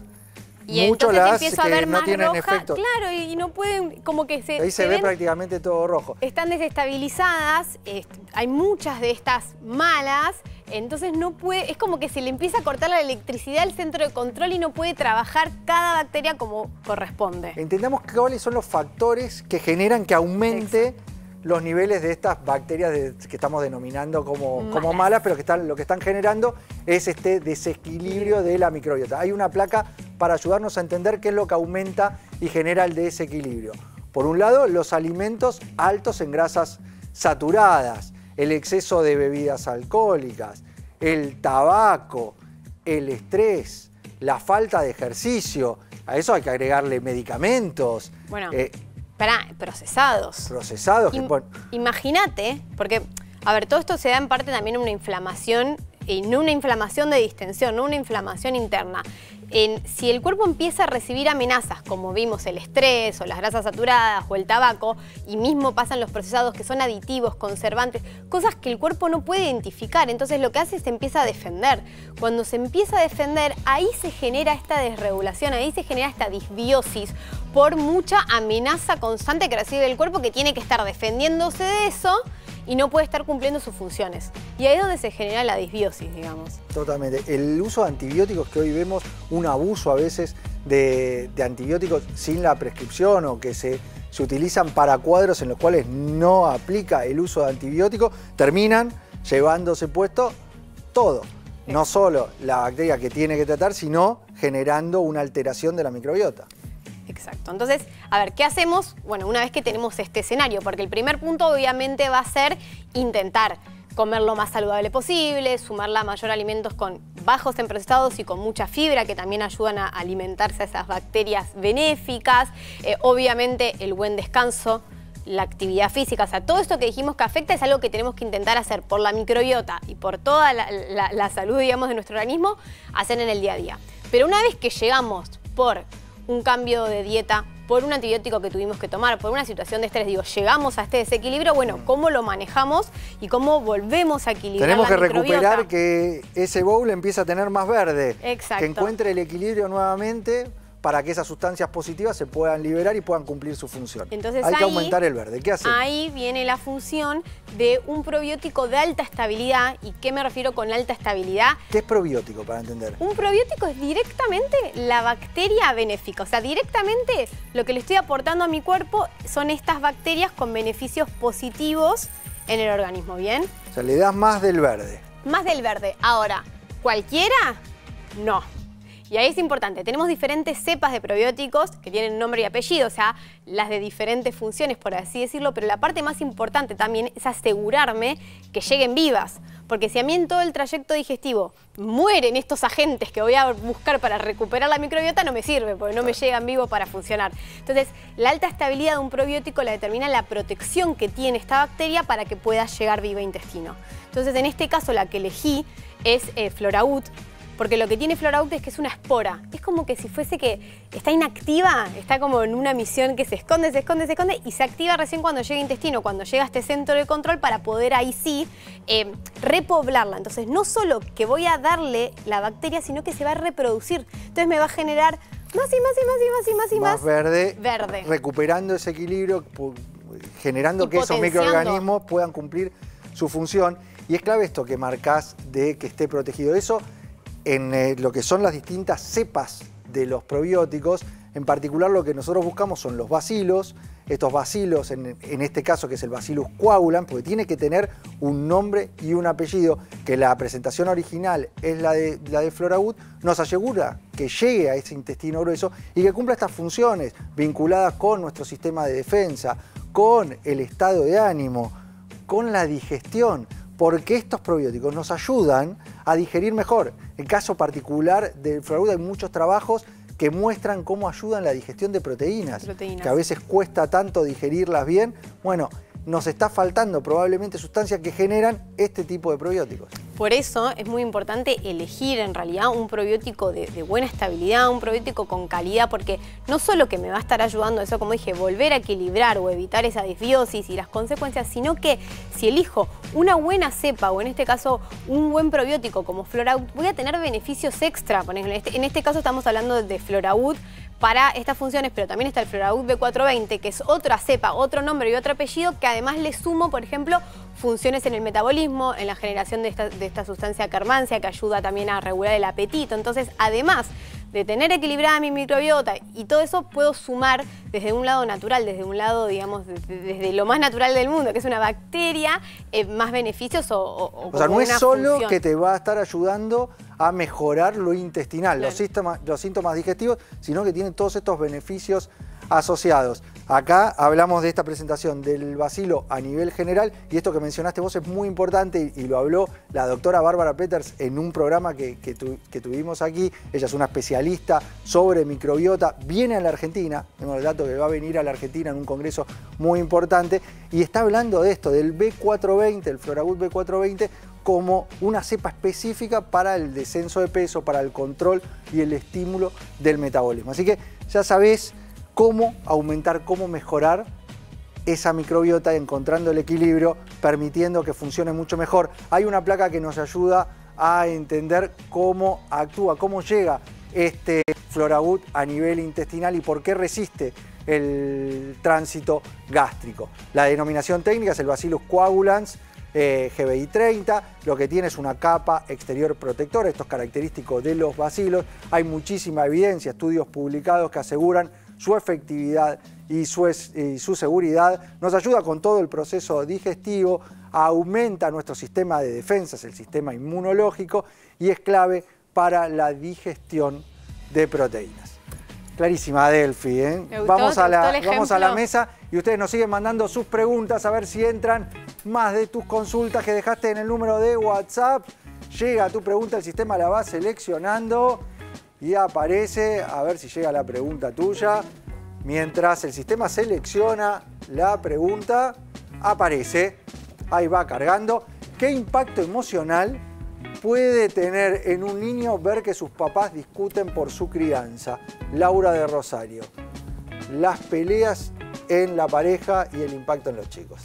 y mucho las que a ver no más tienen roja, efecto. Claro, y no pueden, como que ahí se ve prácticamente todo rojo. Están desestabilizadas, hay muchas de estas malas, entonces no puede, es como que se le empieza a cortar la electricidad al centro de control y no puede trabajar cada bacteria como corresponde. Entendamos cuáles son los factores que generan que aumente los niveles de estas bacterias que estamos denominando como malas, pero que lo que están generando es este desequilibrio de la microbiota. Hay una placa para ayudarnos a entender qué es lo que aumenta y genera el desequilibrio. Por un lado, los alimentos altos en grasas saturadas, el exceso de bebidas alcohólicas, el tabaco, el estrés, la falta de ejercicio. A eso hay que agregarle medicamentos. Bueno, procesados. Procesados. Imagínate, porque, a ver, todo esto se da en parte también una inflamación, y no una inflamación de distensión, no una inflamación interna. Si el cuerpo empieza a recibir amenazas, como vimos el estrés o las grasas saturadas o el tabaco, y mismo pasan los procesados que son aditivos, conservantes, cosas que el cuerpo no puede identificar, entonces lo que hace es se empieza a defender. Cuando se empieza a defender, ahí se genera esta desregulación, ahí se genera esta disbiosis por mucha amenaza constante que recibe el cuerpo, que tiene que estar defendiéndose de eso y no puede estar cumpliendo sus funciones. Y ahí es donde se genera la disbiosis, digamos. Totalmente. El uso de antibióticos, que hoy vemos un abuso a veces de antibióticos sin la prescripción o que se utilizan para cuadros en los cuales no aplica el uso de antibióticos, terminan llevándose puesto todo. No solo la bacteria que tiene que tratar, sino generando una alteración de la microbiota. Exacto. Entonces, a ver, ¿qué hacemos? Bueno, una vez que tenemos este escenario, porque el primer punto obviamente va a ser intentar comer lo más saludable posible, sumar la mayor alimentos con bajos en procesados y con mucha fibra, que también ayudan a alimentarse a esas bacterias benéficas. Obviamente el buen descanso, la actividad física, o sea, todo esto que dijimos que afecta es algo que tenemos que intentar hacer por la microbiota y por toda la salud, digamos, de nuestro organismo, hacer en el día a día. Pero una vez que llegamos por un cambio de dieta, por un antibiótico que tuvimos que tomar, por una situación de estrés, digo, llegamos a este desequilibrio, bueno, ¿cómo lo manejamos y cómo volvemos a equilibrar Tenemos la que microbiota? recuperar que ese bowl empiece a tener más verde. Exacto. Que encuentre el equilibrio nuevamente para que esas sustancias positivas se puedan liberar y puedan cumplir su función. Entonces, hay que aumentar el verde. ¿Qué hacemos? Ahí viene la función de un probiótico de alta estabilidad. ¿Y qué me refiero con alta estabilidad? ¿Qué es probiótico, para entender? Un probiótico es directamente la bacteria benéfica. O sea, directamente lo que le estoy aportando a mi cuerpo son estas bacterias con beneficios positivos en el organismo, ¿bien? O sea, le das más del verde. Más del verde. Ahora, ¿cualquiera? No. Y ahí es importante, tenemos diferentes cepas de probióticos que tienen nombre y apellido, o sea, las de diferentes funciones, por así decirlo, pero la parte más importante también es asegurarme que lleguen vivas. Porque si a mí en todo el trayecto digestivo mueren estos agentes que voy a buscar para recuperar la microbiota, no me sirve, porque no me llegan vivos para funcionar. Entonces, la alta estabilidad de un probiótico la determina la protección que tiene esta bacteria para que pueda llegar viva a intestino. Entonces, en este caso, la que elegí es Floragut, porque lo que tiene Floragut es que es una espora. Es como que si fuese que está inactiva, está como en una misión que se esconde y se activa recién cuando llega a intestino, cuando llega a este centro de control para poder ahí sí repoblarla. Entonces no solo que voy a darle la bacteria, sino que se va a reproducir. Entonces me va a generar más y más y más y más y más y más verde, recuperando ese equilibrio, generando que esos microorganismos puedan cumplir su función. Y es clave esto que marcás de que esté protegido. Eso en lo que son las distintas cepas de los probióticos. En particular lo que nosotros buscamos son los bacilos. Estos bacilos, en este caso que es el Bacillus coagulant, porque tiene que tener un nombre y un apellido, que la presentación original es la de Floragut, nos asegura que llegue a ese intestino grueso y que cumpla estas funciones vinculadas con nuestro sistema de defensa, con el estado de ánimo, con la digestión, porque estos probióticos nos ayudan a digerir mejor. En el caso particular del Floragut hay muchos trabajos que muestran cómo ayudan la digestión de proteínas, que a veces cuesta tanto digerirlas bien. Bueno, nos está faltando probablemente sustancias que generan este tipo de probióticos. Por eso es muy importante elegir en realidad un probiótico de buena estabilidad, un probiótico con calidad, porque no solo que me va a estar ayudando eso, como dije, volver a equilibrar o evitar esa disbiosis y las consecuencias, sino que si elijo una buena cepa o en este caso un buen probiótico como Floragut, voy a tener beneficios extra. En este caso estamos hablando de Floragut para estas funciones, pero también está el Floragut B420, que es otra cepa, otro nombre y otro apellido, que además le sumo, por ejemplo, funciones en el metabolismo, en la generación de esta sustancia carmancia, que ayuda también a regular el apetito. Entonces, además de tener equilibrada mi microbiota y todo eso, puedo sumar desde un lado natural, desde un lado, digamos, desde lo más natural del mundo, que es una bacteria, más beneficios o sea, no es solo función que te va a estar ayudando a mejorar lo intestinal, Claro. los síntomas digestivos, sino que tiene todos estos beneficios asociados. Acá hablamos de esta presentación del bacilo a nivel general y esto que mencionaste vos es muy importante y lo habló la doctora Bárbara Peters en un programa que tuvimos aquí. Ella es una especialista sobre microbiota, viene a la Argentina, tengo el dato que va a venir a la Argentina en un congreso muy importante y está hablando de esto, del B420, el Floragut B420, como una cepa específica para el descenso de peso, para el control y el estímulo del metabolismo. Así que ya sabés cómo aumentar, cómo mejorar esa microbiota, encontrando el equilibrio, permitiendo que funcione mucho mejor. Hay una placa que nos ayuda a entender cómo actúa, cómo llega este Floragut a nivel intestinal y por qué resiste el tránsito gástrico. La denominación técnica es el Bacillus coagulans GBI 30, lo que tiene es una capa exterior protectora. Esto es característico de los bacilos. Hay muchísima evidencia, estudios publicados que aseguran su efectividad y su seguridad. Nos ayuda con todo el proceso digestivo, aumenta nuestro sistema de defensas, el sistema inmunológico, y es clave para la digestión de proteínas. Clarísima, Delphi, ¿eh? Vamos a la mesa y ustedes nos siguen mandando sus preguntas a ver si entran más de tus consultas que dejaste en el número de WhatsApp. Llega tu pregunta, el sistema la va seleccionando y aparece, a ver si llega la pregunta tuya. Mientras el sistema selecciona la pregunta, aparece, ahí va cargando. ¿Qué impacto emocional puede tener en un niño ver que sus papás discuten por su crianza? Laura de Rosario. Las peleas en la pareja y el impacto en los chicos.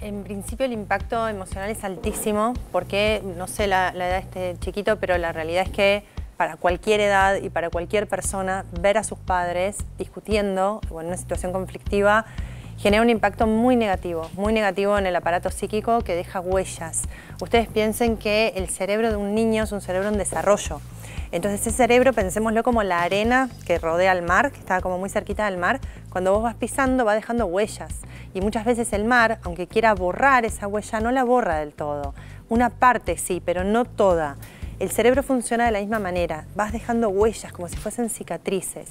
En principio el impacto emocional es altísimo porque, no sé la edad de este chiquito, pero la realidad es que para cualquier edad y para cualquier persona, ver a sus padres discutiendo o en una situación conflictiva genera un impacto muy negativo en el aparato psíquico que deja huellas. Ustedes piensen que el cerebro de un niño es un cerebro en desarrollo. Entonces ese cerebro, pensémoslo como la arena que rodea el mar, que está como muy cerquita del mar. Cuando vos vas pisando va dejando huellas. Y muchas veces el mar, aunque quiera borrar esa huella, no la borra del todo. Una parte sí, pero no toda. El cerebro funciona de la misma manera, vas dejando huellas como si fuesen cicatrices.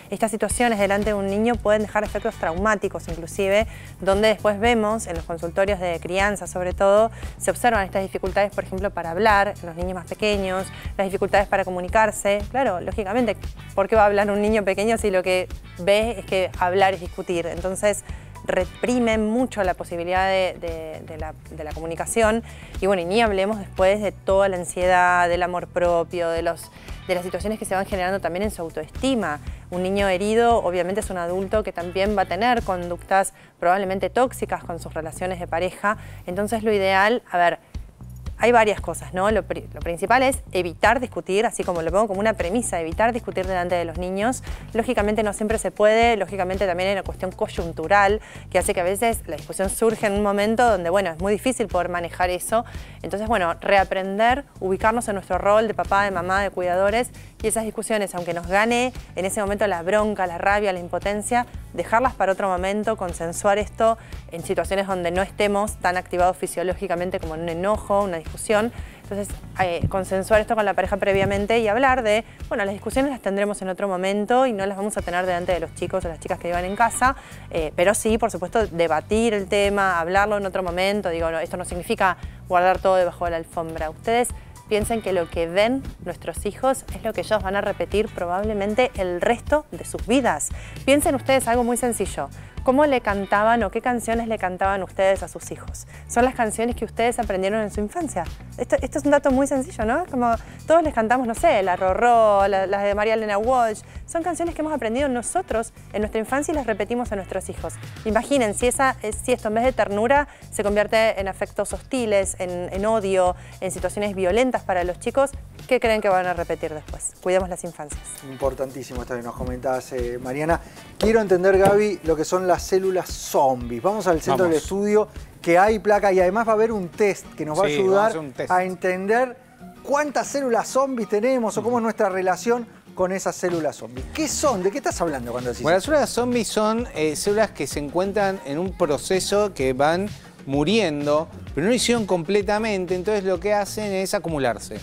Estas situaciones delante de un niño pueden dejar efectos traumáticos inclusive, donde después vemos en los consultorios de crianza sobre todo, se observan estas dificultades, por ejemplo, para hablar en los niños más pequeños, las dificultades para comunicarse. Claro, lógicamente, ¿por qué va a hablar un niño pequeño si lo que ve es que hablar es discutir? Entonces, reprimen mucho la posibilidad de la comunicación y bueno, y ni hablemos después de toda la ansiedad, del amor propio, de las situaciones que se van generando también en su autoestima. Un niño herido obviamente es un adulto que también va a tener conductas probablemente tóxicas con sus relaciones de pareja, entonces lo ideal, a ver, hay varias cosas, ¿no? Lo principal es evitar discutir, así como lo pongo como una premisa, evitar discutir delante de los niños. Lógicamente no siempre se puede, lógicamente también hay una cuestión coyuntural que hace que a veces la discusión surge en un momento donde, bueno, es muy difícil poder manejar eso. Entonces, bueno, reaprender, ubicarnos en nuestro rol de papá, de mamá, de cuidadores y esas discusiones, aunque nos gane en ese momento la bronca, la rabia, la impotencia, dejarlas para otro momento, consensuar esto en situaciones donde no estemos tan activados fisiológicamente como en un enojo, una discusión. Entonces, consensuar esto con la pareja previamente y hablar de, bueno, las discusiones las tendremos en otro momento y no las vamos a tener delante de los chicos o las chicas que vivan en casa, pero sí, por supuesto, debatir el tema, hablarlo en otro momento. Digo, no, esto no significa guardar todo debajo de la alfombra. Ustedes piensen que lo que ven nuestros hijos es lo que ellos van a repetir probablemente el resto de sus vidas. Piensen ustedes algo muy sencillo. ¿Cómo le cantaban o qué canciones le cantaban ustedes a sus hijos? Son las canciones que ustedes aprendieron en su infancia. Esto es un dato muy sencillo, ¿no? Como todos les cantamos, no sé, la Rorró, las de María Elena Walsh. Son canciones que hemos aprendido nosotros en nuestra infancia y las repetimos a nuestros hijos. Imaginen si esto en vez de ternura se convierte en afectos hostiles, en odio, en situaciones violentas para los chicos, ¿qué creen que van a repetir después? Cuidemos las infancias. Importantísimo esto que nos comentabas, Mariana. Quiero entender, Gaby, lo que son las células zombies. Vamos al centro del estudio, que hay placa y además va a haber un test que nos va a ayudar a entender cuántas células zombies tenemos o cómo es nuestra relación con esas células zombies. ¿Qué son? ¿De qué estás hablando cuando decís? Bueno, las células zombies son células que se encuentran en un proceso que van muriendo, pero no lo hicieron completamente, entonces lo que hacen es acumularse.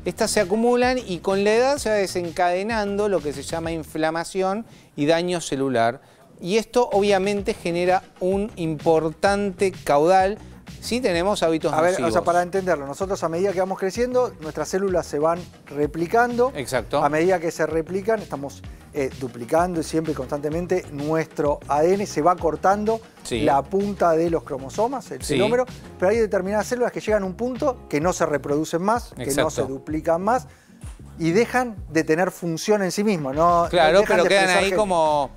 Estas se acumulan y con la edad se va desencadenando lo que se llama inflamación y daño celular. Y esto obviamente genera un importante caudal si tenemos hábitos nocivos. A ver, o sea, para entenderlo, nosotros a medida que vamos creciendo, nuestras células se van replicando. Exacto. A medida que se replican, estamos duplicando siempre y constantemente nuestro ADN, se va cortando la punta de los cromosomas, el telómero, pero hay determinadas células que llegan a un punto que no se reproducen más, que no se duplican más y dejan de tener función en sí mismos. ¿No? Claro, pero quedan ahí como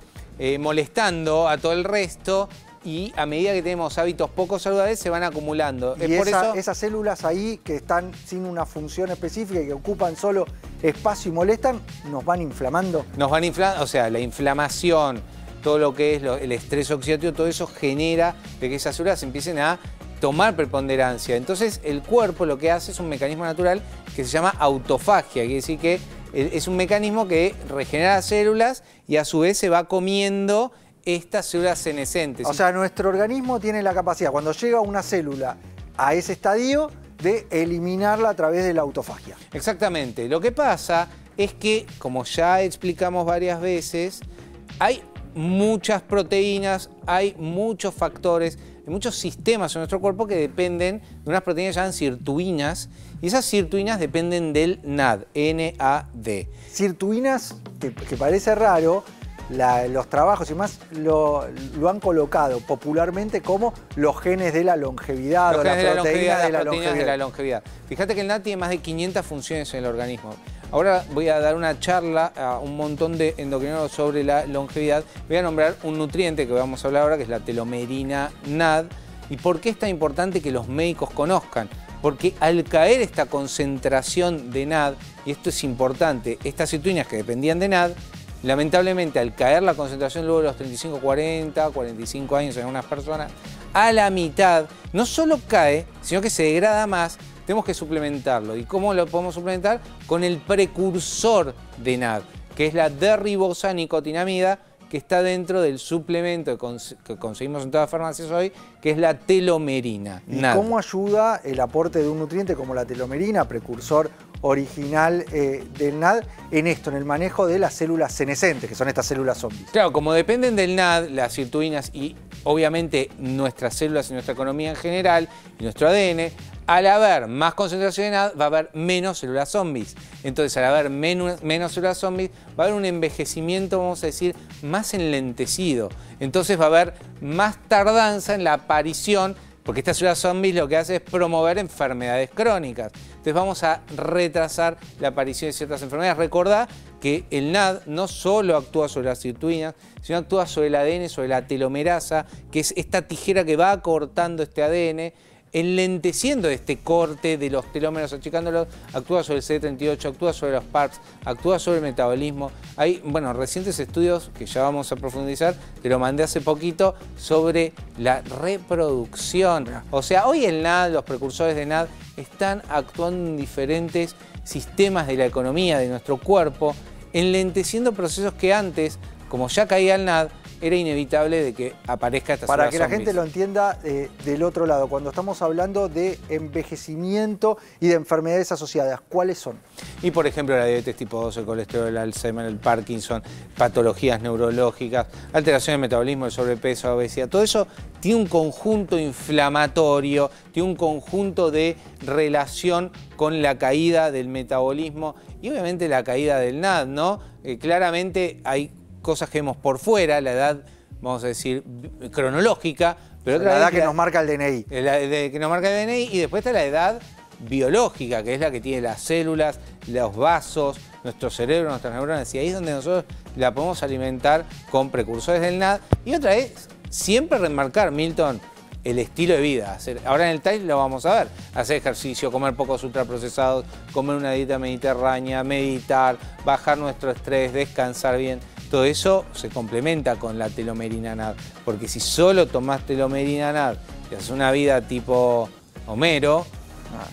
molestando a todo el resto. Y a medida que tenemos hábitos poco saludables se van acumulando. Y esas células ahí que están sin una función específica y que ocupan solo espacio y molestan, nos van inflamando. Nos van inflamando, o sea, la inflamación todo lo que es el estrés oxidativo, todo eso genera de que esas células empiecen a tomar preponderancia. Entonces el cuerpo lo que hace es un mecanismo natural que se llama autofagia, quiere decir que es un mecanismo que regenera células y a su vez se va comiendo estas células senescentes. O sea, nuestro organismo tiene la capacidad, cuando llega una célula a ese estadio, de eliminarla a través de la autofagia. Exactamente. Lo que pasa es que, como ya explicamos varias veces, hay muchas proteínas, hay muchos factores, hay muchos sistemas en nuestro cuerpo que dependen de unas proteínas que se llaman sirtuinas, y esas sirtuinas dependen del NAD, N-A-D. Sirtuinas, que parece raro, los trabajos y más lo han colocado popularmente como los genes de la longevidad, los o las proteínas de la longevidad. Fíjate que el NAD tiene más de 500 funciones en el organismo. Ahora voy a dar una charla a un montón de endocrinólogos sobre la longevidad. Voy a nombrar un nutriente que vamos a hablar ahora, que es la telomerina NAD. ¿Y por qué es tan importante que los médicos conozcan? Porque al caer esta concentración de NAD, y esto es importante, estas sirtuinas que dependían de NAD, lamentablemente, al caer la concentración luego de los 35, 40, 45 años en algunas personas, a la mitad, no solo cae, sino que se degrada más, tenemos que suplementarlo. ¿Y cómo lo podemos suplementar? Con el precursor de NAD, que es la D-ribosanicotinamida, que está dentro del suplemento que conseguimos en todas las farmacias hoy, que es la telomerina. ¿Y cómo ayuda el aporte de un nutriente como la telomerina, precursor original del NAD, en esto, en el manejo de las células senescentes, que son estas células zombies? Claro, como dependen del NAD, las sirtuinas y obviamente nuestras células y nuestra economía en general, y nuestro ADN, al haber más concentración de NAD va a haber menos células zombies. Entonces, al haber menos células zombies, va a haber un envejecimiento, vamos a decir, más enlentecido. Entonces va a haber más tardanza en la aparición, porque estas células zombies lo que hace es promover enfermedades crónicas. Entonces vamos a retrasar la aparición de ciertas enfermedades. Recordá que el NAD no solo actúa sobre las sirtuinas, sino actúa sobre el ADN, sobre la telomerasa, que es esta tijera que va cortando este ADN, enlenteciendo este corte de los telómeros, achicándolos, actúa sobre el CD38, actúa sobre los PARPs, actúa sobre el metabolismo. Hay, bueno, recientes estudios que ya vamos a profundizar, te lo mandé hace poquito, sobre la reproducción. O sea, hoy el NAD, los precursores de NAD, están actuando en diferentes sistemas de la economía de nuestro cuerpo, enlenteciendo procesos que antes, como ya caía el NAD, era inevitable de que aparezca esta Para que la zombies. gente lo entienda del otro lado, cuando estamos hablando de envejecimiento y de enfermedades asociadas, ¿cuáles son? Y por ejemplo la diabetes tipo 2, el colesterol, el Alzheimer, el Parkinson, patologías neurológicas, alteración del metabolismo, el sobrepeso, la obesidad, todo eso tiene un conjunto inflamatorio, tiene un conjunto de relación con la caída del metabolismo y obviamente la caída del NAD, ¿no? Claramente hay cosas que vemos por fuera, la edad, vamos a decir, cronológica, pero la edad que nos marca el DNI. Que nos marca el DNI, y después está la edad biológica, que es la que tiene las células, los vasos, nuestro cerebro, nuestras neuronas, y ahí es donde nosotros la podemos alimentar con precursores del NAD. Y otra es, siempre remarcar, Milton, el estilo de vida. Ahora en el TAIS lo vamos a ver. Hacer ejercicio, comer pocos ultraprocesados, comer una dieta mediterránea, meditar, bajar nuestro estrés, descansar bien. Todo eso se complementa con la telomerina NAD, porque si solo tomás telomerina NAD y haces una vida tipo Homero,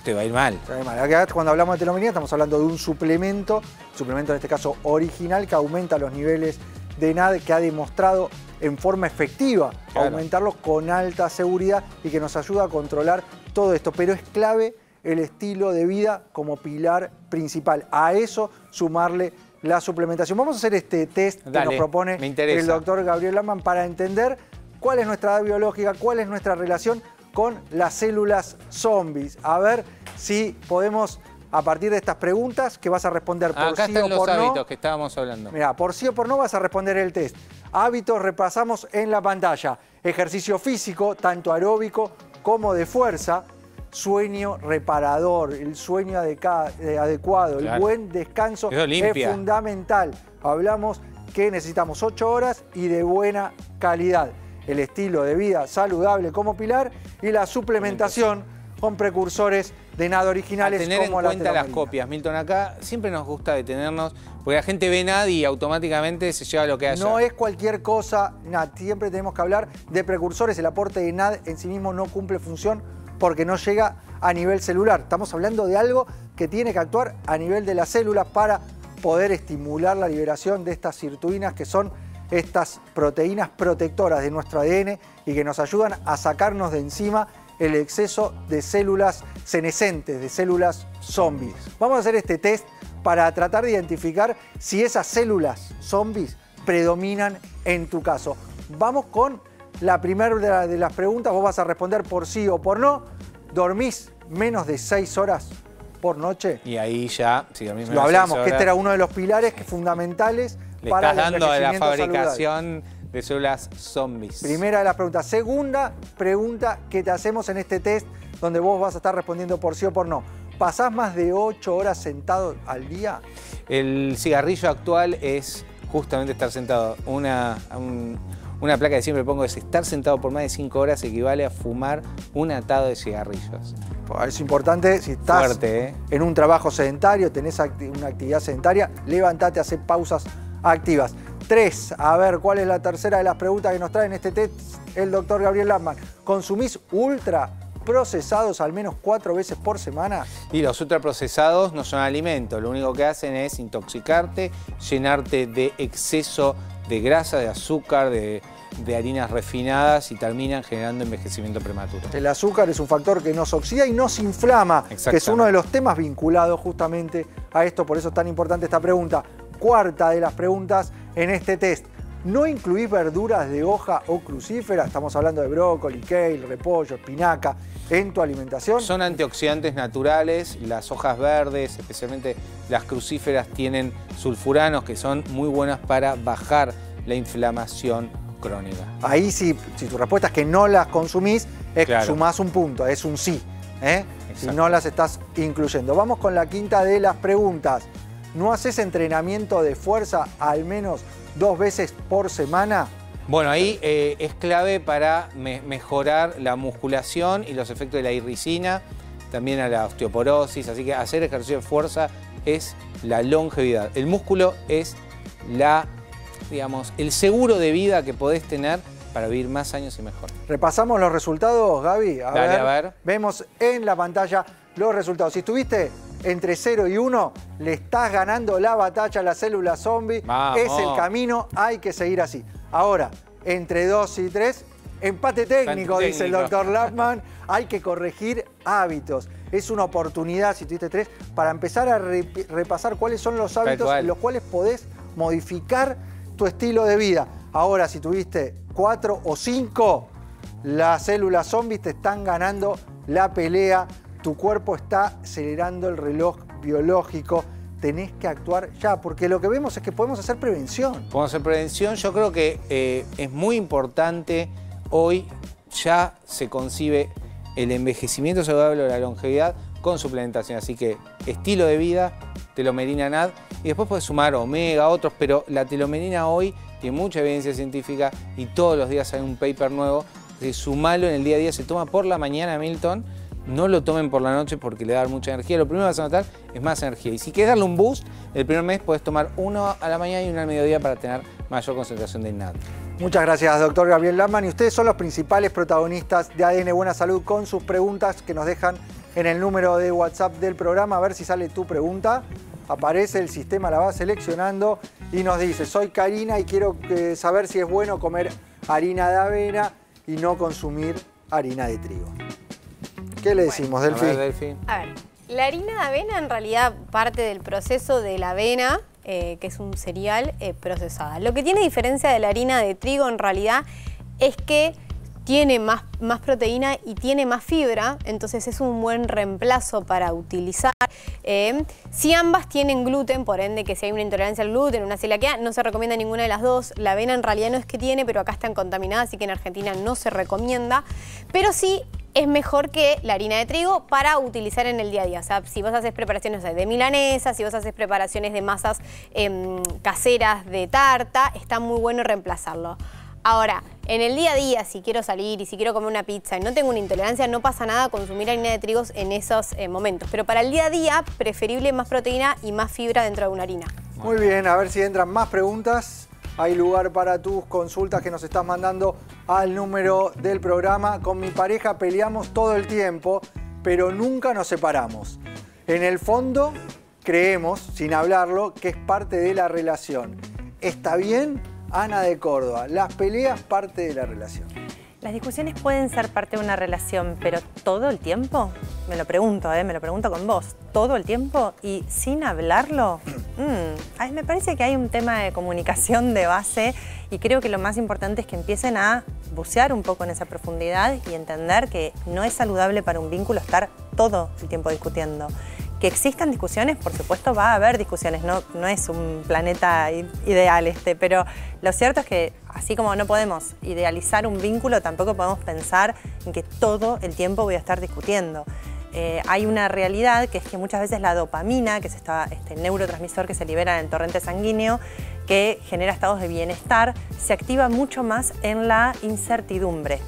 te va a ir mal. Te va a ir mal. Acá, cuando hablamos de telomerina estamos hablando de un suplemento en este caso original, que aumenta los niveles de NAD, que ha demostrado en forma efectiva aumentarlos con alta seguridad y que nos ayuda a controlar todo esto. Pero es clave el estilo de vida como pilar principal. A eso sumarle la suplementación. Vamos a hacer este test que nos propone el doctor Gabriel Laman para entender cuál es nuestra edad biológica, cuál es nuestra relación con las células zombies. A ver si podemos, a partir de estas preguntas que vas a responder por sí o por no. Acá están los hábitos que estábamos hablando. Mira, por sí o por no vas a responder el test. Hábitos repasamos en la pantalla. Ejercicio físico, tanto aeróbico como de fuerza. Sueño reparador, el sueño adecuado, el buen descanso es fundamental. Hablamos que necesitamos 8 horas y de buena calidad. El estilo de vida saludable como pilar y la suplementación con precursores de NAD originales a tener como en cuenta las telomerina. copias. Milton, acá siempre nos gusta detenernos, porque la gente ve NAD y automáticamente se lleva lo que haya. No es cualquier cosa NAD, siempre tenemos que hablar de precursores. El aporte de NAD en sí mismo no cumple función porque no llega a nivel celular. Estamos hablando de algo que tiene que actuar a nivel de las células para poder estimular la liberación de estas sirtuinas, que son estas proteínas protectoras de nuestro ADN y que nos ayudan a sacarnos de encima el exceso de células senescentes, de células zombies. Vamos a hacer este test para tratar de identificar si esas células zombies predominan en tu caso. Vamos con la primera de las preguntas. Vos vas a responder por sí o por no. ¿Dormís menos de 6 horas por noche? Y ahí ya, si dormís menos Lo hablamos, de 6 horas, que este era uno de los pilares fundamentales para el estás dando a la envejecimiento saludable. fabricación de células zombies. Primera de las preguntas. Segunda pregunta que te hacemos en este test, donde vos vas a estar respondiendo por sí o por no. ¿Pasás más de 8 horas sentado al día? El cigarrillo actual es justamente estar sentado. Una placa que siempre pongo es: estar sentado por más de 5 horas equivale a fumar un atado de cigarrillos. Es importante, si estás Fuerte, en un trabajo sedentario, tenés una actividad sedentaria, levántate, hace pausas activas. 3, a ver, ¿cuál es la tercera de las preguntas que nos trae en este test el doctor Gabriel Lappman? ¿Consumís ultra procesados al menos 4 veces por semana? Y los ultraprocesados no son alimentos, lo único que hacen es intoxicarte, llenarte de exceso de grasa, de azúcar, de harinas refinadas y terminan generando envejecimiento prematuro. El azúcar es un factor que nos oxida y nos inflama, que es uno de los temas vinculados justamente a esto, por eso es tan importante esta pregunta. Cuarta de las preguntas en este test. ¿No incluís verduras de hoja o crucífera? Estamos hablando de brócoli, kale, repollo, espinaca en tu alimentación. Son antioxidantes naturales, las hojas verdes, especialmente las crucíferas, tienen sulfuranos que son muy buenas para bajar la inflamación crónica. Ahí si tu respuesta es que no las consumís, es Claro. sumás un punto, es un sí, si no las estás incluyendo. Vamos con la quinta de las preguntas. ¿No haces entrenamiento de fuerza al menos 2 veces por semana? Bueno, ahí es clave para mejorar la musculación y los efectos de la irricina, también a la osteoporosis, así que hacer ejercicio de fuerza es la longevidad. El músculo es el seguro de vida que podés tener para vivir más años y mejor. Repasamos los resultados, Gaby. Dale, a ver. Vemos en la pantalla los resultados. Si estuviste entre 0 y 1, le estás ganando la batalla a la célula zombie. Vamos. Es el camino, hay que seguir así. Ahora, entre 2 y 3, empate técnico, dice el doctor Lappman. Hay que corregir hábitos. Es una oportunidad, si tuviste 3, para empezar a repasar cuáles son los hábitos en los cuales podés modificar tu estilo de vida. Ahora, si tuviste 4 o 5, las células zombies te están ganando la pelea. Tu cuerpo está acelerando el reloj biológico. Tenés que actuar ya, porque lo que vemos es que podemos hacer prevención. Podemos hacer prevención. Yo creo que es muy importante. Hoy ya se concibe el envejecimiento saludable o la longevidad con suplementación. Así que estilo de vida, telomerina NAD, y después puedes sumar omega, otros, pero la telomerina hoy tiene mucha evidencia científica y todos los días hay un paper nuevo. Sumalo en el día a día. Se toma por la mañana, Milton. No lo tomen por la noche porque le da mucha energía. Lo primero que vas a notar es más energía. Y si quieres darle un boost, el primer mes puedes tomar uno a la mañana y uno al mediodía para tener mayor concentración de NAD. Muchas gracias, doctor Gabriel Lappman. Y ustedes son los principales protagonistas de ADN Buena Salud con sus preguntas que nos dejan en el número de WhatsApp del programa. A ver si sale tu pregunta. Aparece, el sistema la va seleccionando y nos dice: soy Karina y quiero saber si es bueno comer harina de avena y no consumir harina de trigo. ¿Qué le decimos, Delphi? A ver, la harina de avena en realidad parte del proceso de la avena, que es un cereal procesada. Lo que tiene diferencia de la harina de trigo en realidad es que tiene más proteína y tiene más fibra, entonces es un buen reemplazo para utilizar. Si ambas tienen gluten, por ende que si hay una intolerancia al gluten, una celiaquía, no se recomienda ninguna de las dos. La avena en realidad no es que tiene, pero acá están contaminadas, así que en Argentina no se recomienda. Pero sí es mejor que la harina de trigo para utilizar en el día a día. O sea, si vos haces preparaciones de milanesa, si vos haces preparaciones de masas caseras de tarta, está muy bueno reemplazarlo. Ahora, en el día a día, si quiero salir y si quiero comer una pizza y no tengo una intolerancia, no pasa nada consumir harina de trigos en esos momentos. Pero para el día a día, preferible más proteína y más fibra dentro de una harina. Muy bien, a ver si entran más preguntas. Hay lugar para tus consultas que nos estás mandando al número del programa. Con mi pareja peleamos todo el tiempo, pero nunca nos separamos. En el fondo, creemos, sin hablarlo, que es parte de la relación. ¿Está bien? Ana de Córdoba, las peleas parte de la relación. Las discusiones pueden ser parte de una relación, pero ¿todo el tiempo? Me lo pregunto con vos. ¿Todo el tiempo y sin hablarlo? Me parece que hay un tema de comunicación de base y creo que lo más importante es que empiecen a bucear un poco en esa profundidad y entender que no es saludable para un vínculo estar todo el tiempo discutiendo. Que existan discusiones, por supuesto va a haber discusiones, no es un planeta ideal pero lo cierto es que así como no podemos idealizar un vínculo, tampoco podemos pensar en que todo el tiempo voy a estar discutiendo. Hay una realidad que es que muchas veces la dopamina, que es este neurotransmisor que se libera en el torrente sanguíneo, que genera estados de bienestar, se activa mucho más en la incertidumbre.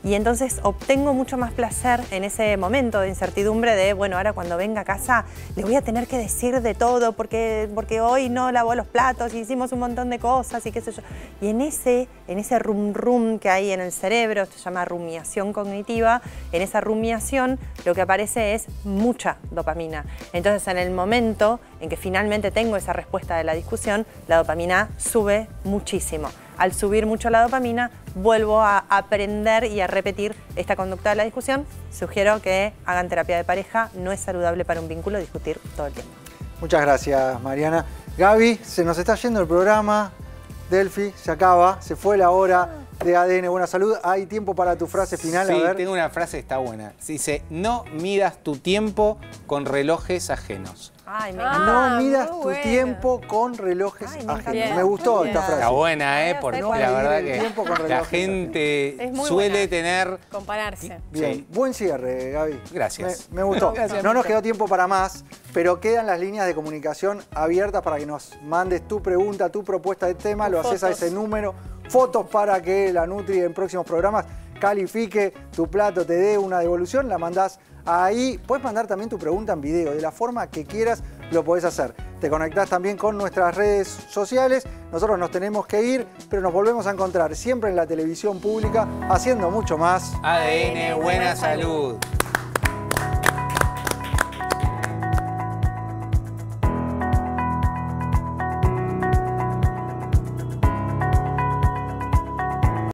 Y entonces obtengo mucho más placer en ese momento de incertidumbre de, bueno, ahora cuando venga a casa le voy a tener que decir de todo porque hoy no lavó los platos y hicimos un montón de cosas y qué sé yo. Y en ese rum que hay en el cerebro, esto se llama rumiación cognitiva, en esa rumiación lo que aparece es mucha dopamina. Entonces en el momento en que finalmente tengo esa respuesta de la discusión, la dopamina sube muchísimo. Al subir mucho la dopamina, vuelvo a aprender y a repetir esta conducta de la discusión. Sugiero que hagan terapia de pareja. No es saludable para un vínculo discutir todo el tiempo. Muchas gracias, Mariana. Gaby, se nos está yendo el programa. Delphi, se acaba. Se fue la hora de ADN Buena Salud. ¿Hay tiempo para tu frase final? Sí, a ver. Tengo una frase que está buena. Dice, no midas tu tiempo con relojes ajenos. Ay, no midas tu tiempo con relojes ajenos. Me gustó esta frase. Está buena, porque no la verdad el tiempo con que la relojes gente suele tener... Compararse. Bien, Sí. buen cierre, Gaby. Gracias. Me gustó. Gracias, No nos Mica. quedó tiempo para más, pero quedan las líneas de comunicación abiertas para que nos mandes tu pregunta, tu propuesta de tema. Lo haces a ese número. Fotos para que la Nutri en próximos programas califique tu plato, te dé una devolución, la mandás ahí. Puedes mandar también tu pregunta en video, de la forma que quieras lo podés hacer. Te conectás también con nuestras redes sociales. Nosotros nos tenemos que ir, pero nos volvemos a encontrar siempre en la televisión pública haciendo mucho más. ADN Buena Salud.